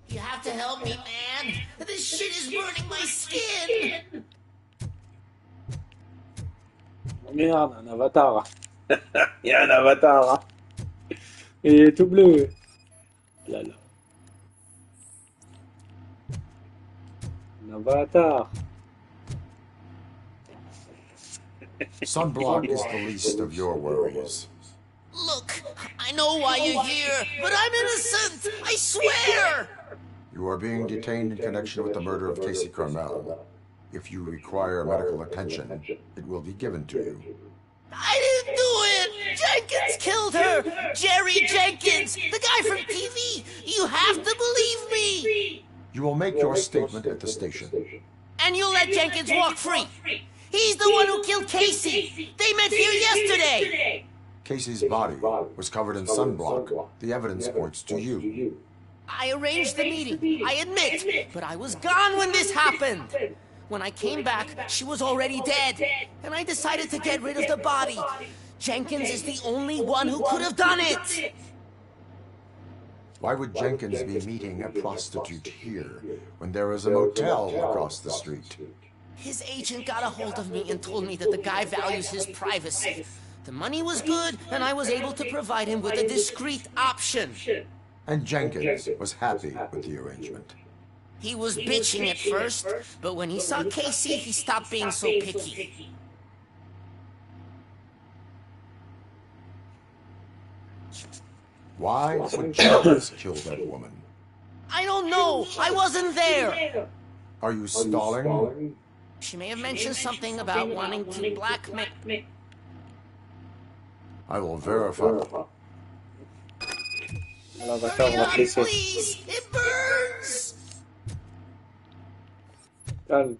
You have to help me, man. This shit is burning my skin. Oh merde, un avatar. Il y a un avatar. Il est tout bleu. Là, là. Un avatar. Sunblock is the least of your worries. Look, I know why you're here, but I'm innocent. I swear. You are being detained in connection with the murder of Casey Carmel. If you require medical attention, it will be given to you. I didn't do it! Jenkins killed her! Jerry Jenkins! The guy from TV! You have to believe me! You will make your statement at the station. And you'll let Jenkins walk free! He's the one who killed Casey! They met here yesterday! Casey's body was covered in sunblock. The evidence points to you. I arranged the meeting, I admit, but I was gone when this happened! When I came back, she was already dead, and I decided to get rid of the body. Jenkins is the only one who could have done it! Why would Jenkins be meeting a prostitute here when there is a motel across the street? His agent got a hold of me and told me that the guy values his privacy. The money was good, and I was able to provide him with a discreet option. And Jenkins was happy with the arrangement. He was bitching at first, but when he saw Casey, he stopped being so picky. Why would Jenkins kill that woman? I don't know. I wasn't there. Are you stalling? She may have mentioned something about wanting to blackmail. I will verify. L'avatar va te laisser. Please, it burns. Calme.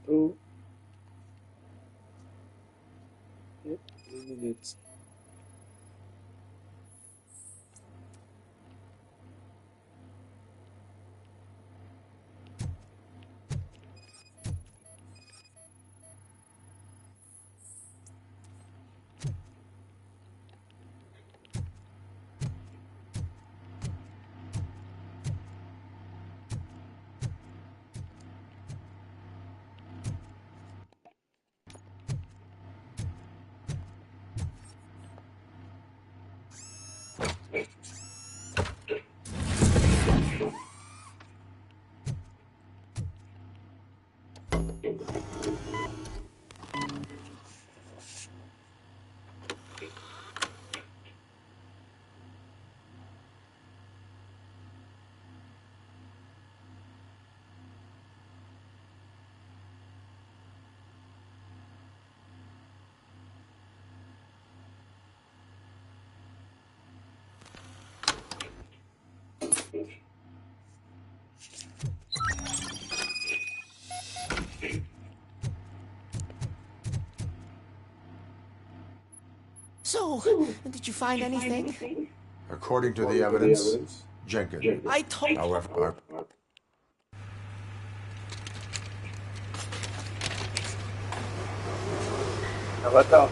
Oh. Yep, 2 minutes. So, did you find anything? According to the evidence, Jenkins. I told... However, Avatar.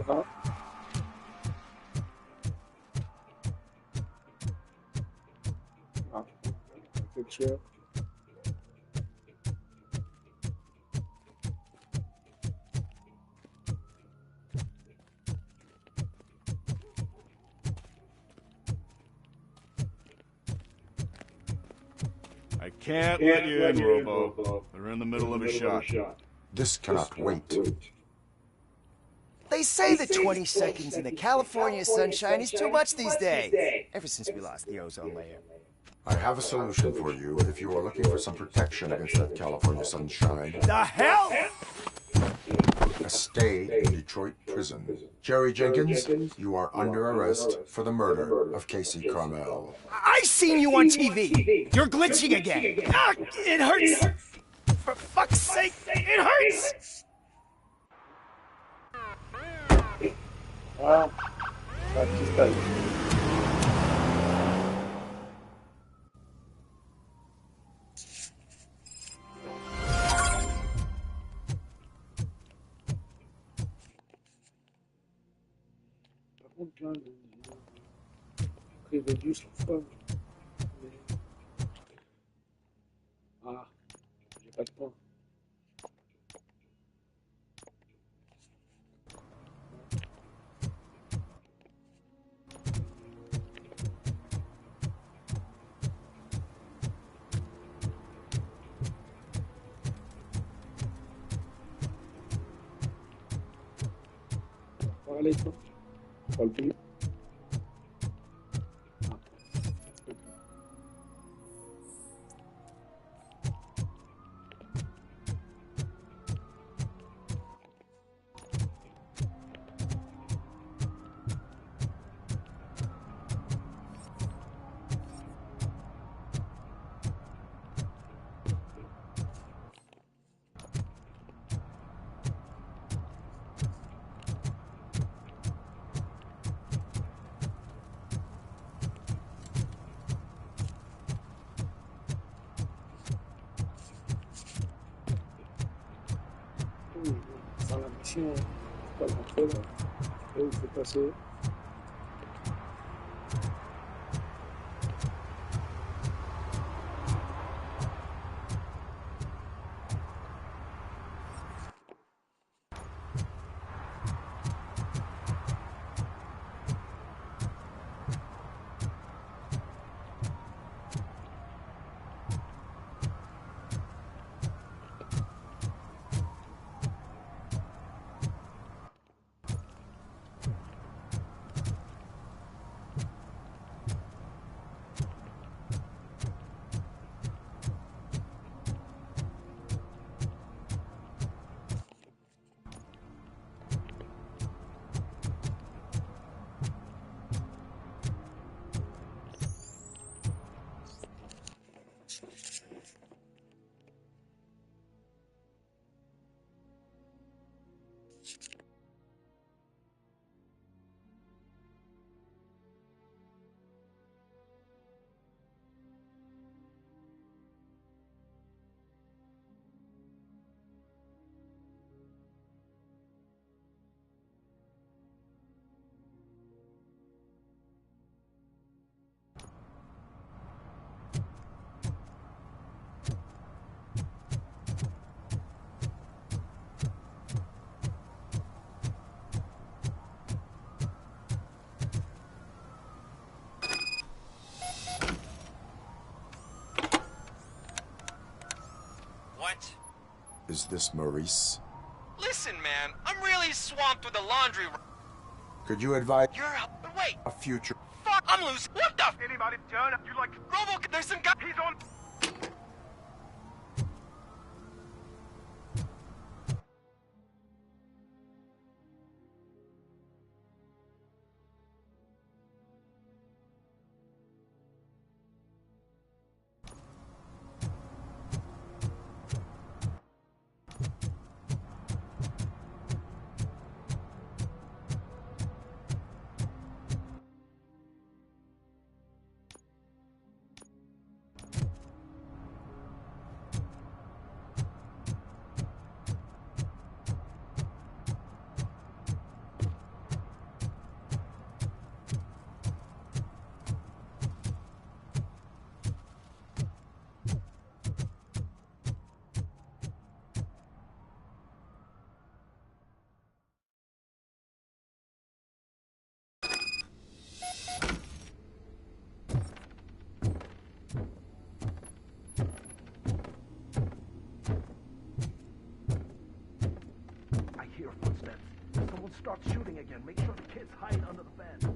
Voilà. Ah, picture. I can't let you in, Robo. They're in the middle of a shot. this cannot wait. They say the 20 seconds in the California sunshine is too much these days. Ever since we lost the ozone layer. I have a solution for you if you are looking for some protection against that California sunshine. The hell? A stay in Detroit prison. Jerry Jenkins, you are under arrest for the murder of Casey Carmel. I seen you on TV. You're glitching again. Ah, it hurts. For fuck's sake, it hurts. Ah, aqui está aí. Par contre, là, prévenu sur forme. Ah, j'ai pas de point. Parlez toi. Parle plus. Dans la mission, pas le contrôle. Là où il faut passer. What? Is this Maurice? Listen, man, I'm really swamped with the laundry. Could you advise Wait, a future? fuck, I'm loose. What the? Anybody turn up? You like Robocop? There's some guy. He's on. Start shooting again. Make sure the kids hide under the bed.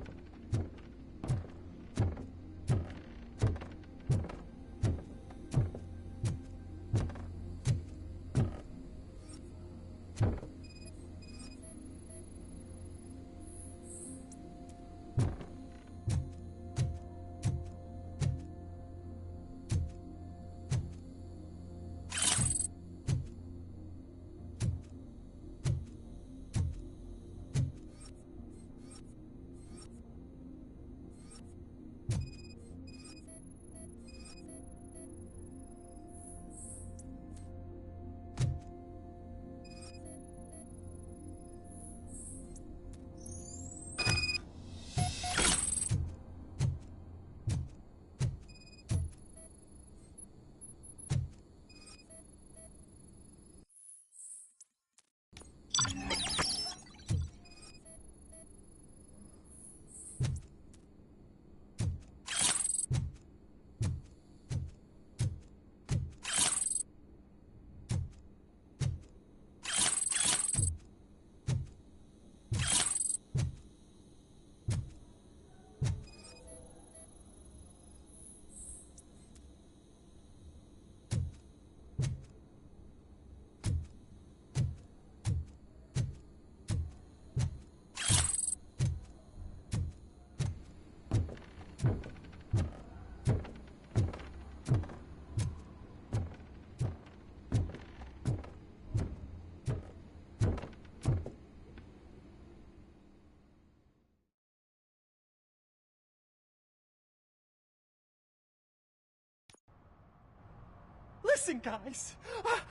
Listen, guys.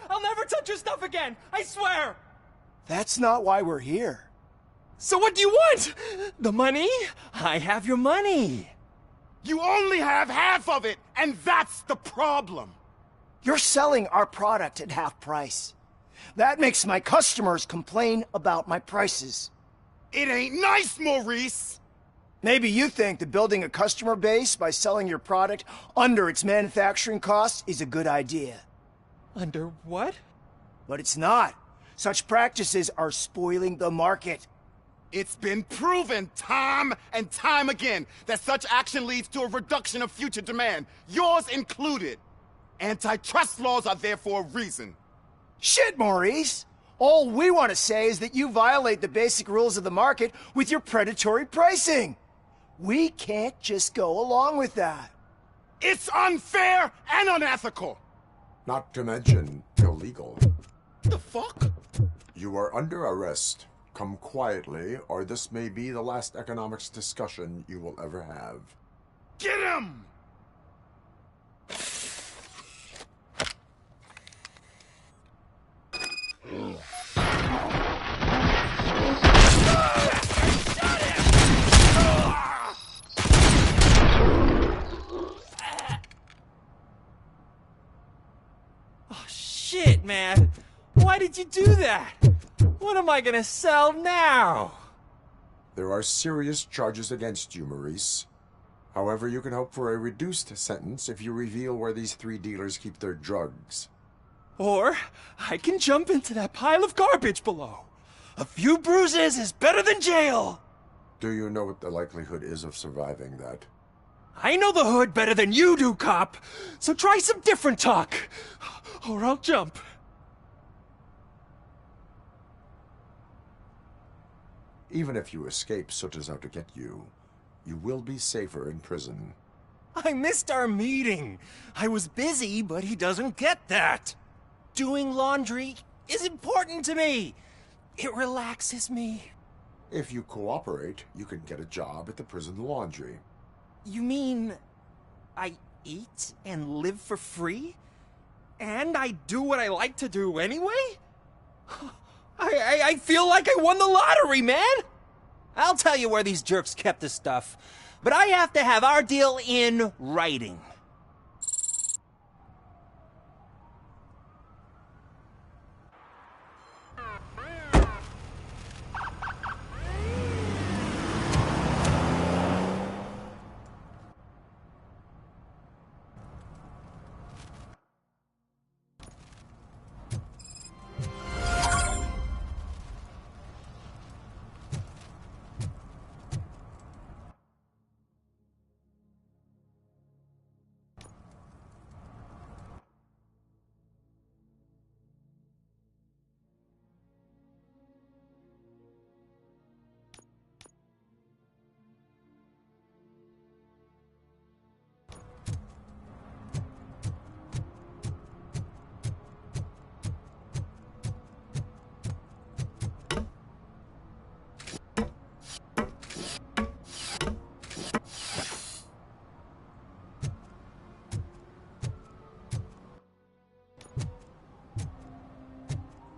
I'll never touch your stuff again. I swear. That's not why we're here. So what do you want? The money? I have your money. You only have half of it, and that's the problem. You're selling our product at half price. That makes my customers complain about my prices. It ain't nice, Maurice! Maybe you think that building a customer base by selling your product under its manufacturing costs is a good idea. Under what? But it's not. Such practices are spoiling the market. It's been proven time and time again that such action leads to a reduction of future demand, yours included. Antitrust laws are there for a reason. Shit, Maurice! All we want to say is that you violate the basic rules of the market with your predatory pricing. We can't just go along with that. It's unfair and unethical! Not to mention illegal. The fuck? You are under arrest. Come quietly, or this may be the last economics discussion you will ever have. Get him! Oh, shit, man. Why did you do that? What am I gonna sell now? There are serious charges against you, Maurice. However, you can hope for a reduced sentence if you reveal where these 3 dealers keep their drugs. Or I can jump into that pile of garbage below. A few bruises is better than jail. Do you know what the likelihood is of surviving that? I know the hood better than you do, cop. So try some different talk, or I'll jump. Even if you escape Soot is out to get you, you will be safer in prison. I missed our meeting. I was busy, but he doesn't get that. Doing laundry is important to me. It relaxes me. If you cooperate, you can get a job at the prison laundry. You mean I eat and live for free? And I do what I like to do anyway? I feel like I won the lottery, man! I'll tell you where these jerks kept the stuff, but I have to have our deal in writing.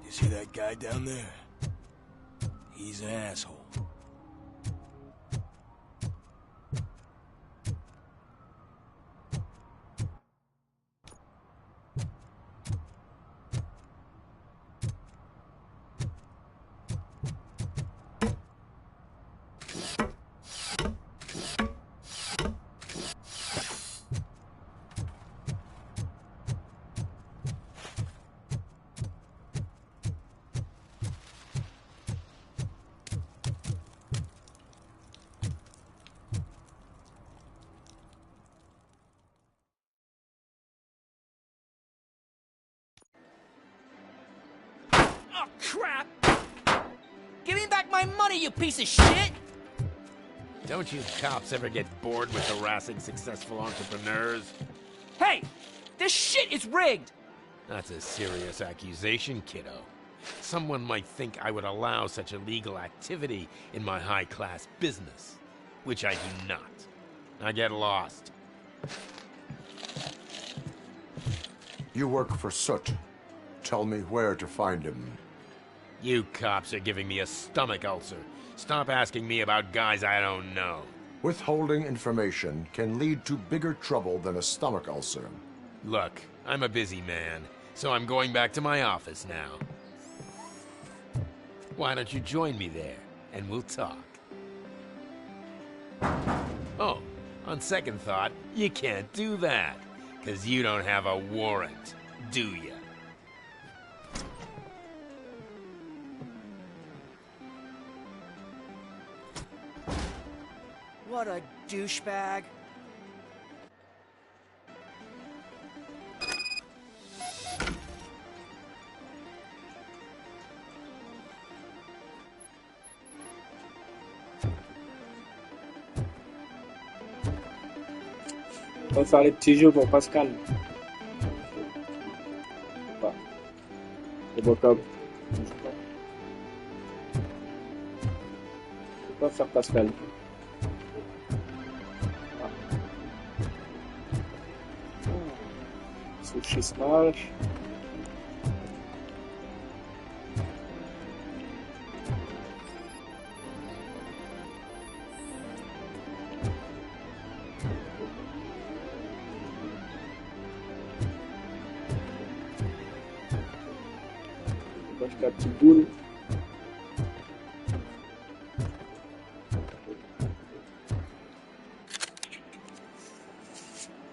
See that guy down there? He's an asshole. Oh, crap! Give me back my money, you piece of shit! Don't you cops ever get bored with harassing successful entrepreneurs? Hey! This shit is rigged! That's a serious accusation, kiddo. Someone might think I would allow such illegal activity in my high-class business, which I do not. Now get lost. You work for Soot. Tell me where to find him. You cops are giving me a stomach ulcer. Stop asking me about guys I don't know. Withholding information can lead to bigger trouble than a stomach ulcer. Look, I'm a busy man, so I'm going back to my office now. Why don't you join me there, and we'll talk. Oh, on second thought, you can't do that, 'cause you don't have a warrant, do you? What a douchebag. On va faire les petits jeux pour Pascal. Voilà. Robocop. Je peux pas faire Pascal. Sushi Smash. Je vais acheter la petite boule.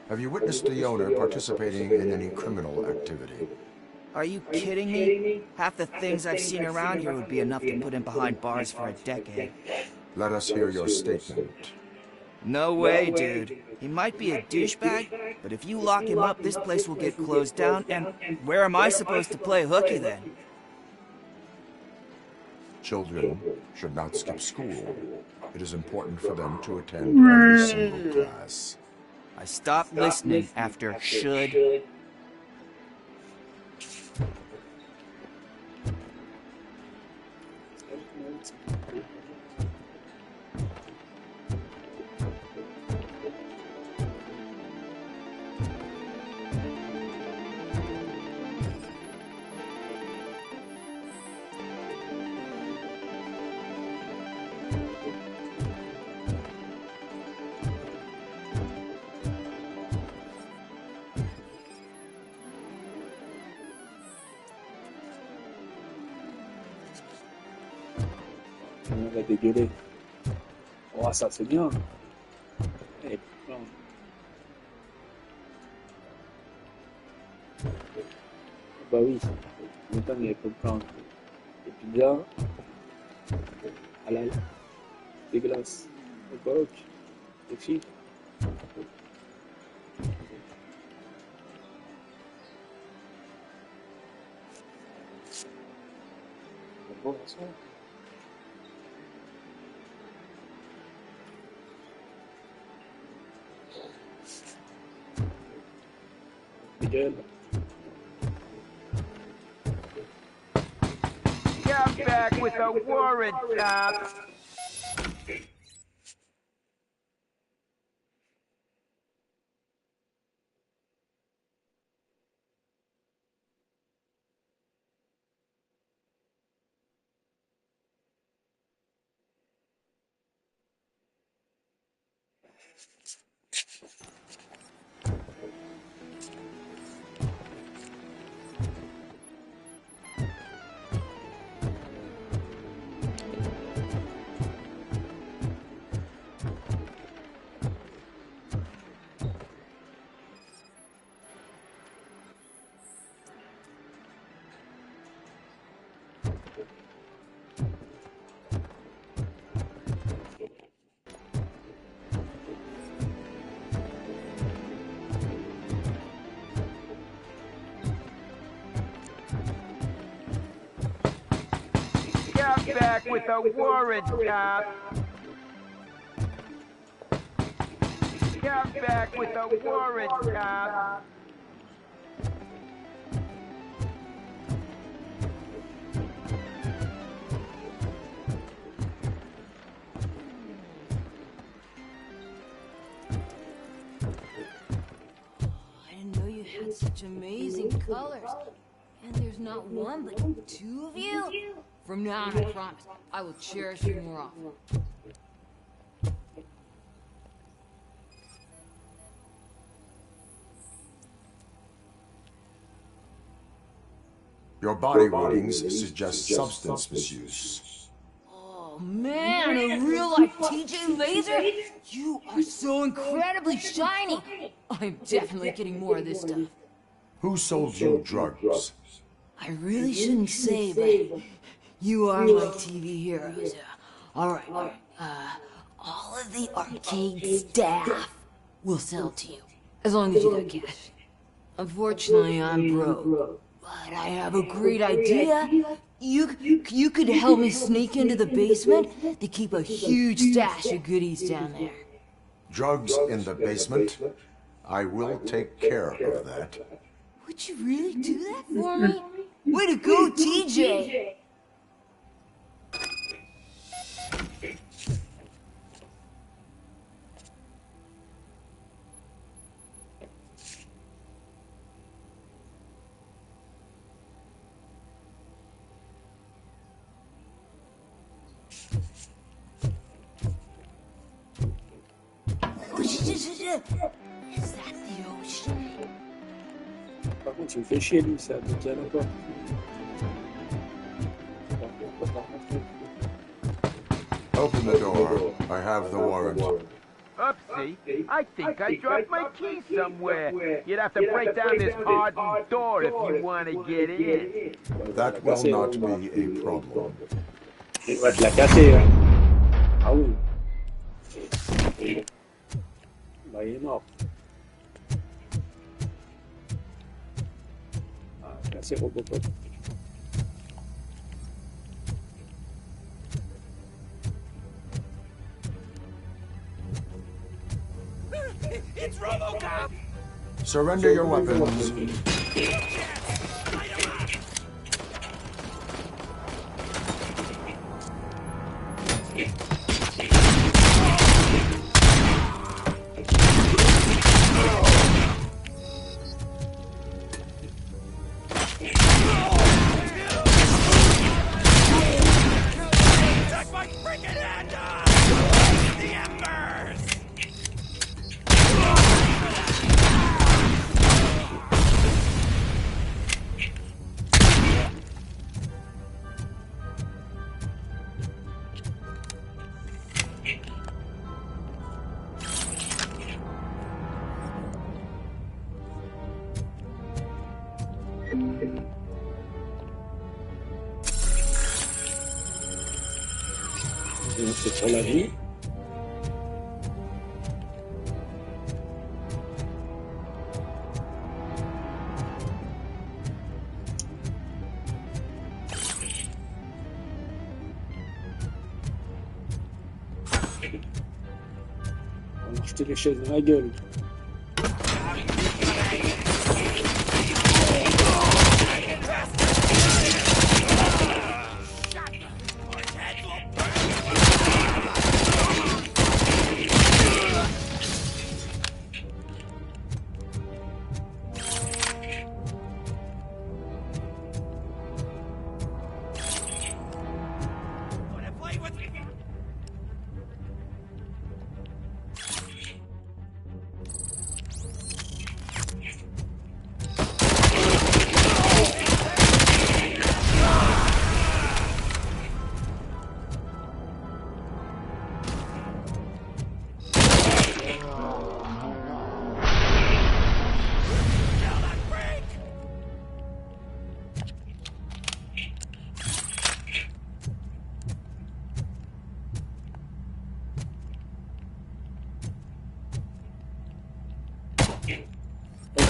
Have you witnessed the owner participating in any criminal activity? Are you kidding me? Half the things I've seen around here would be enough to put him behind bars for a decade. Let us hear your statement. No way, dude. He might be a douchebag, but if you lock him up, this place will get closed down, and where am I supposed to play hooky then? Children should not skip school. It is important for them to attend every single class. I stopped listening after should. On va dégueuler. Oh, ça c'est bien. Eh, non. Bah oui, longtemps il n'y avait pas de plan. Et puis là, halal, dégueulasse, au baroque, les filles. Bon garçon. Miguel. Get back with a warrant, cop! Get back with a warrant, cop! Get back with a warrant, cop! I didn't know you had such amazing colors. And there's not one, but two of you? From now on, I promise, I will cherish you more often. Your body readings suggest substance misuse. Oh man, a real-life TJ laser? You are so incredibly shiny! I'm definitely getting more of this stuff. Who sold you drugs? I really shouldn't say, but you are my TV heroes. All right. All of the arcade staff will sell to you, as long as you got cash. Unfortunately, I'm broke, but I have a great idea. You could help me sneak into the basement to keep a huge stash of goodies down there. Drugs in the basement? I will take care of that. Would you really do that for me? Way to go, TJ! Is that the ocean? Par contre, il me fait chier lui, ça dit à la porte. Open the door. I have the warrant. Oopsie. I think I dropped my key somewhere. You'd have to break down this hardened door if you want to get in. That will not be a problem. Il va te la casser, hein. Ah oui. Bah, il est mort. Ah, casser Robocop. It's Robocop! Surrender your weapons. Take my freaking hand off! The embers! C'est sur la vie. On va jeter les chaises dans la gueule.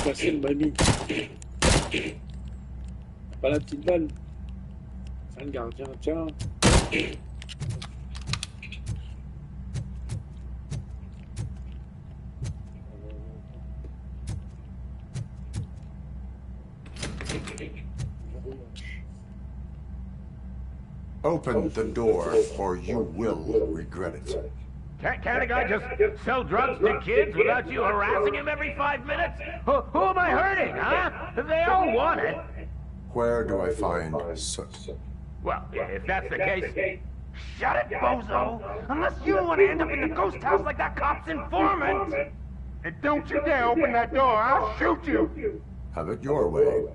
Passer le mamie. Pas la petite balle. Enfin, le gardien, tiens. Open the door, or you will regret it. Can't a guy just sell drugs to kids without you harassing him every 5 minutes? Who am I hurting, huh? They all want it. Where do I find Soot? Well, if that's the case, shut it, bozo! Unless you want to end up in the ghost house like that cop's informant! And don't you dare open that door, I'll shoot you! Have it your way.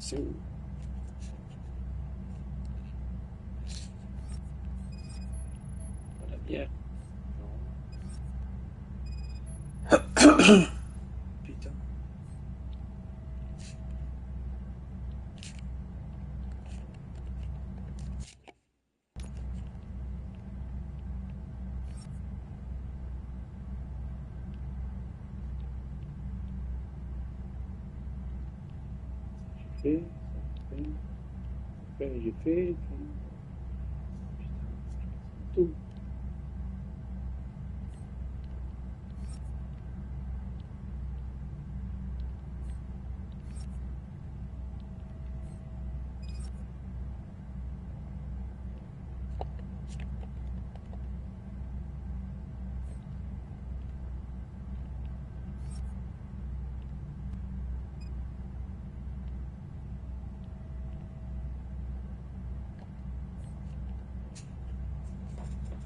C'est où? La bière. Putain. J'ai fait. Putain, tout.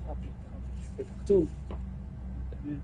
Ah putain, j'ai fait partout. Putain, merde.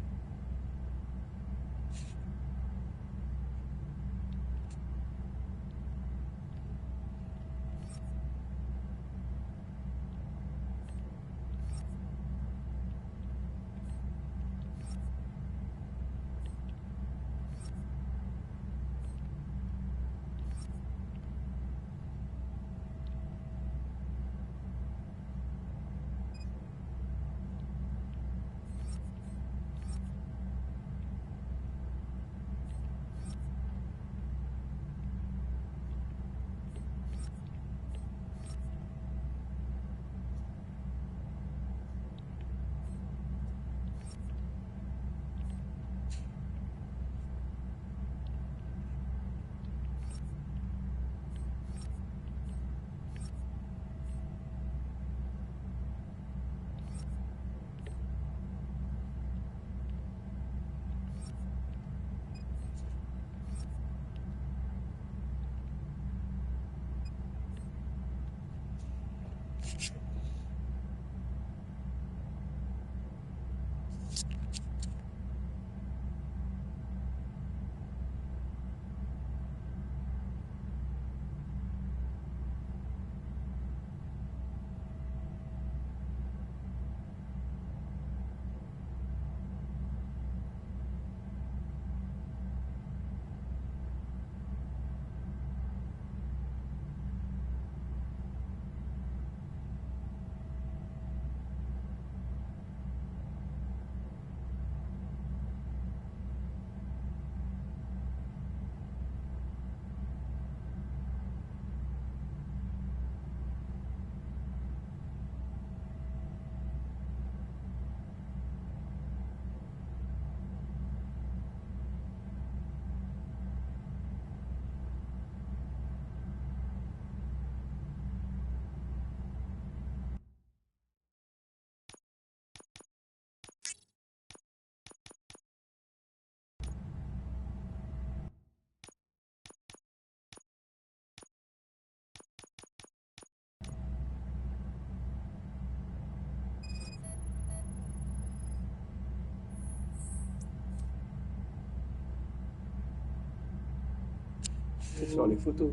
Je vais faire les photos.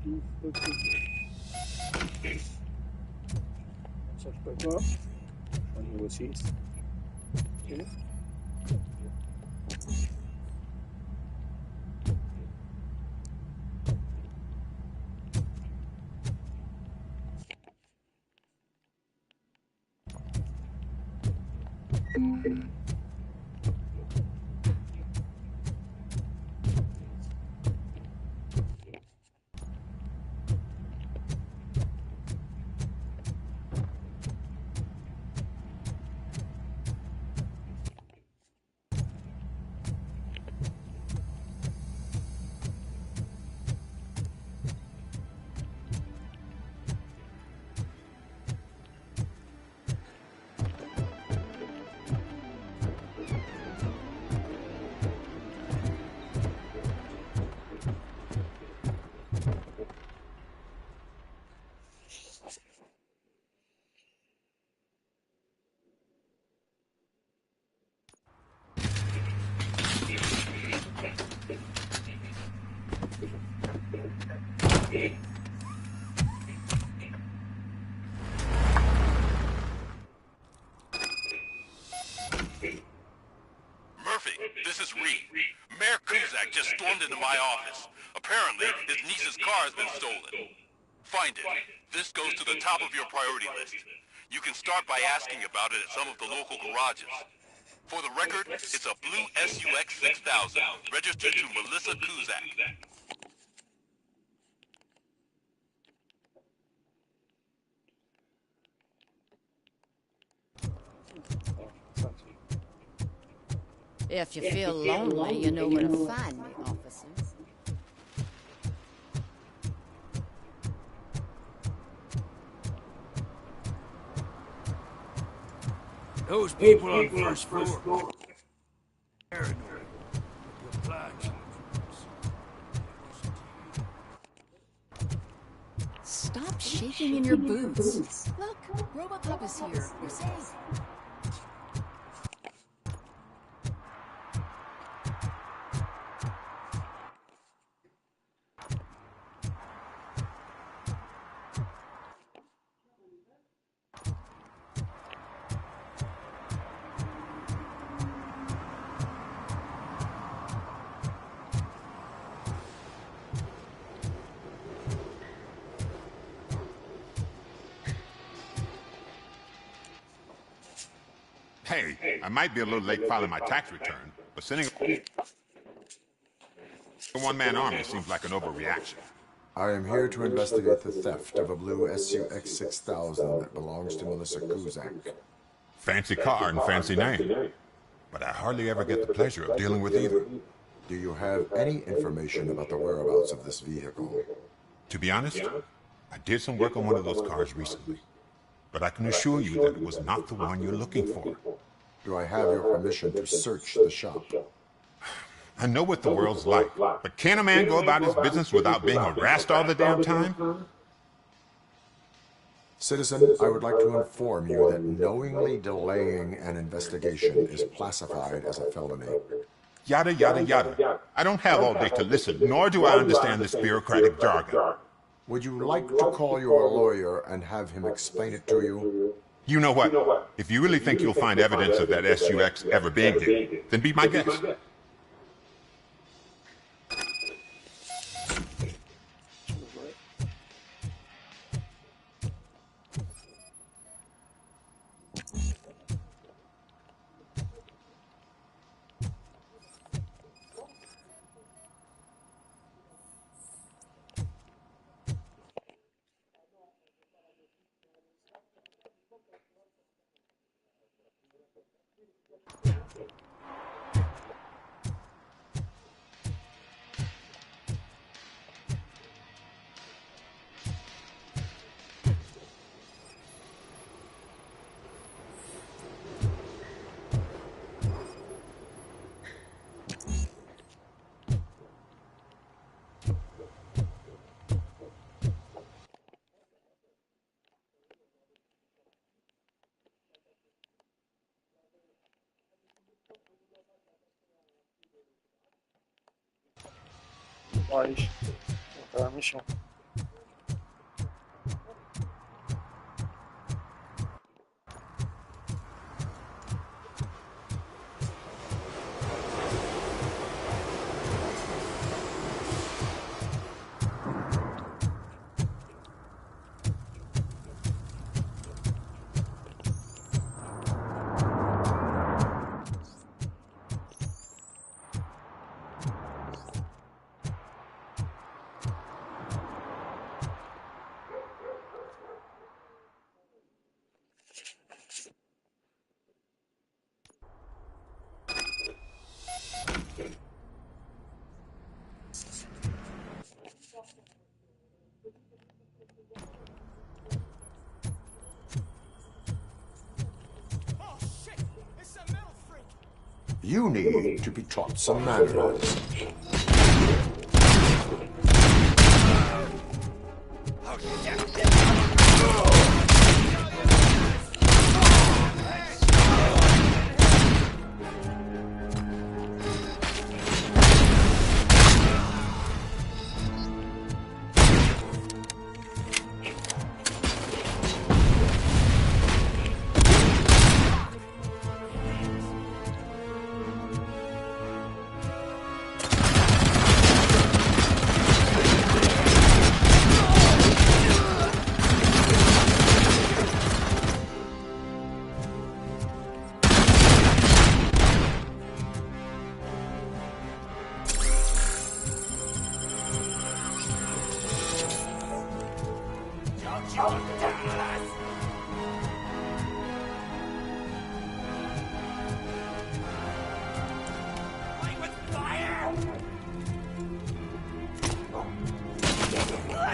Les photos. Ça, je peux pas. J'en ai niveau 6. Ok. Murphy, this is Reed. Mayor Kuzak just stormed into my office. Apparently, his niece's car has been stolen. Find it. This goes to the top of your priority list. You can start by asking about it at some of the local garages. For the record, it's a blue SUX 6000, registered to Melissa Kuzak. If you feel lonely, you know where to find me, officer. Those people on the first floor. Paranoid. The appliance. Stop shaking in your boots. Look, Robocop is here. We're safe. Hey, I might be a little late filing my tax return, but sending a one-man army seems like an overreaction. I am here to investigate the theft of a blue SUX 6000 that belongs to Melissa Kuzak. Fancy car and fancy name, but I hardly ever get the pleasure of dealing with either. Do you have any information about the whereabouts of this vehicle? To be honest, I did some work on one of those cars recently, but I can assure you that it was not the one you're looking for. Do I have your permission to search the shop? I know what the world's like, but can a man go about his business without being harassed all the damn time? Citizen, I would like to inform you that knowingly delaying an investigation is classified as a felony. Yada, yada, yada. I don't have all day to listen, nor do I understand this bureaucratic jargon. Would you like to call your lawyer and have him explain it to you? You know what? If you really think you'll find evidence of that SUX ever being here, then be my guest. Vai para a missão. You need to be taught some manners.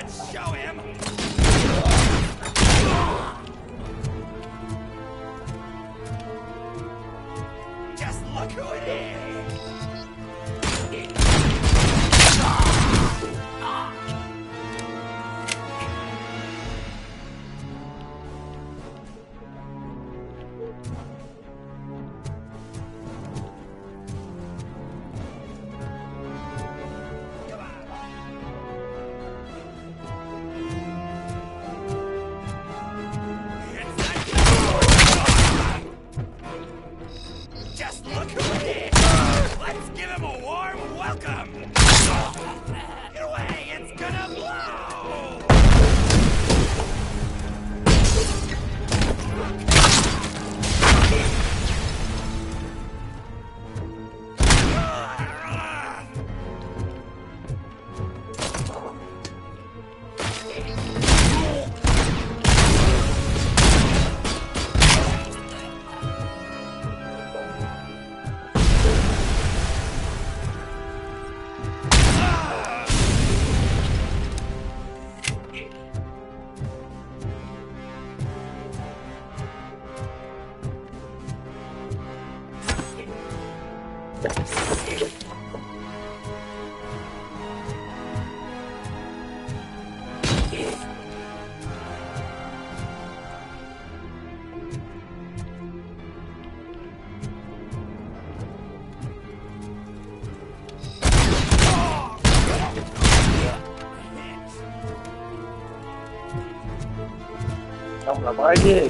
Let's show him! Just look who it is! Just look who it is! Let's give him a warm welcome! Get away! It's gonna blow! Xong là mới gì?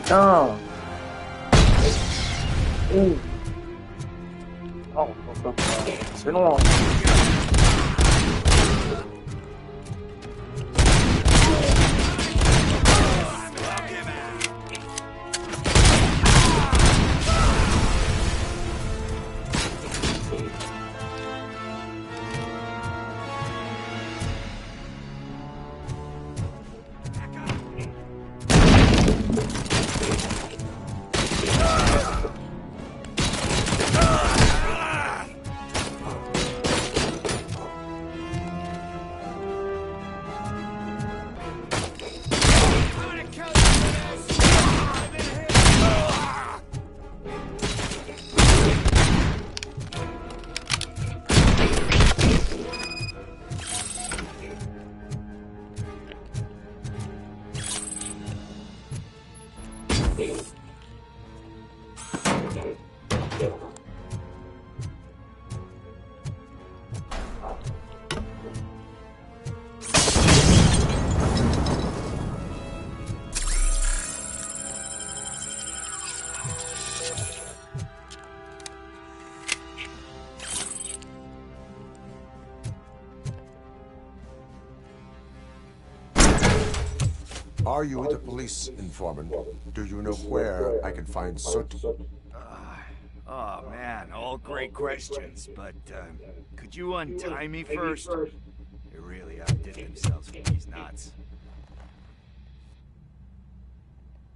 Putain. Oh, c'est long. Hein. Are you the police informant? Do you know where I can find Soot? Oh man, all great questions, but could you untie me first? They really outdid themselves with these knots.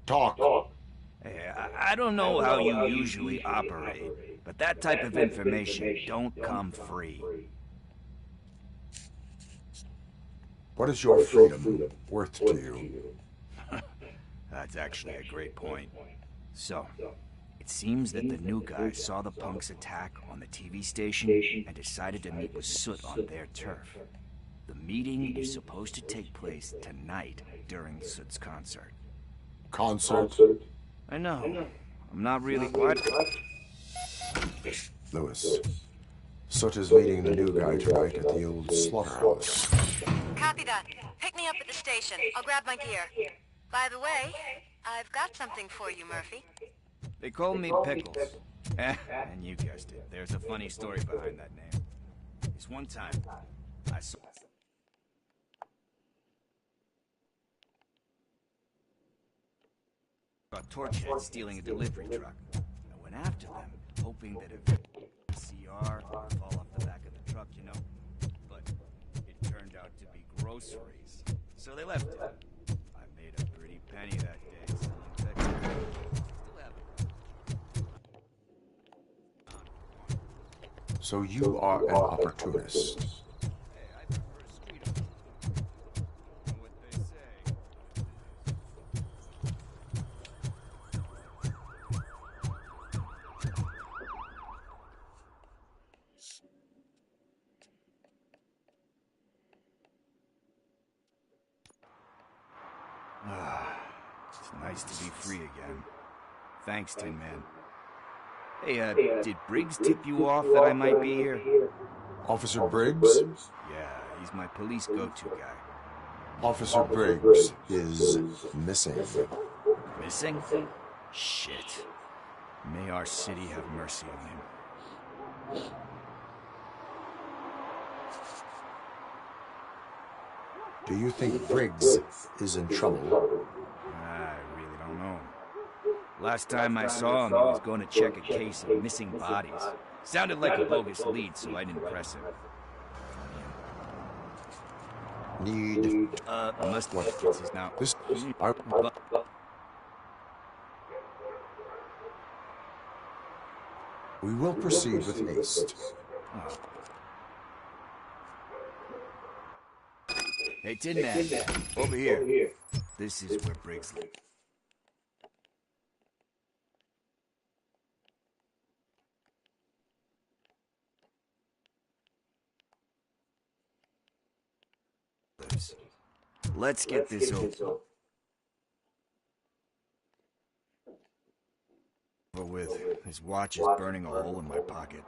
Talk. Hey, I don't know how you usually operate, but that type of information don't come free. What is your freedom worth to you? That's actually a great point. So, it seems that the new guy saw the punks attack on the TV station and decided to meet with Soot on their turf. The meeting is supposed to take place tonight during Soot's concert. Concert? I know. I'm not really quite... Lewis, Soot is meeting the new guy tonight at the old slaughterhouse. Copy that. Pick me up at the station. I'll grab my gear. By the way, I've got something for you, Murphy. They call me Pickles. And you guessed it. There's a funny story behind that name. This one time, I saw... a torchhead stealing a delivery truck. I went after them, hoping that if CR would fall off the back of the truck, you know. But it turned out to be groceries. So they left it. I made a pretty penny that day selling pickles. Still have it. So you are an opportunist. It's nice to be free again. Thanks, Tin Man. Hey, did Briggs tip you off that I might be here? Officer Briggs? Yeah, he's my police go-to guy. Officer Briggs is missing. Missing? Shit. May our city have mercy on him. Do you think Briggs is in trouble? I really don't know. Last time I saw him, he was going to check a case of missing bodies. Sounded like a bogus lead, so I didn't press him. Must want to his now. This... We will proceed with haste. Oh. Hey, Tin Man, over here. This is where Briggs lives. Let's get this over with. His watch is burning a hole in my pocket.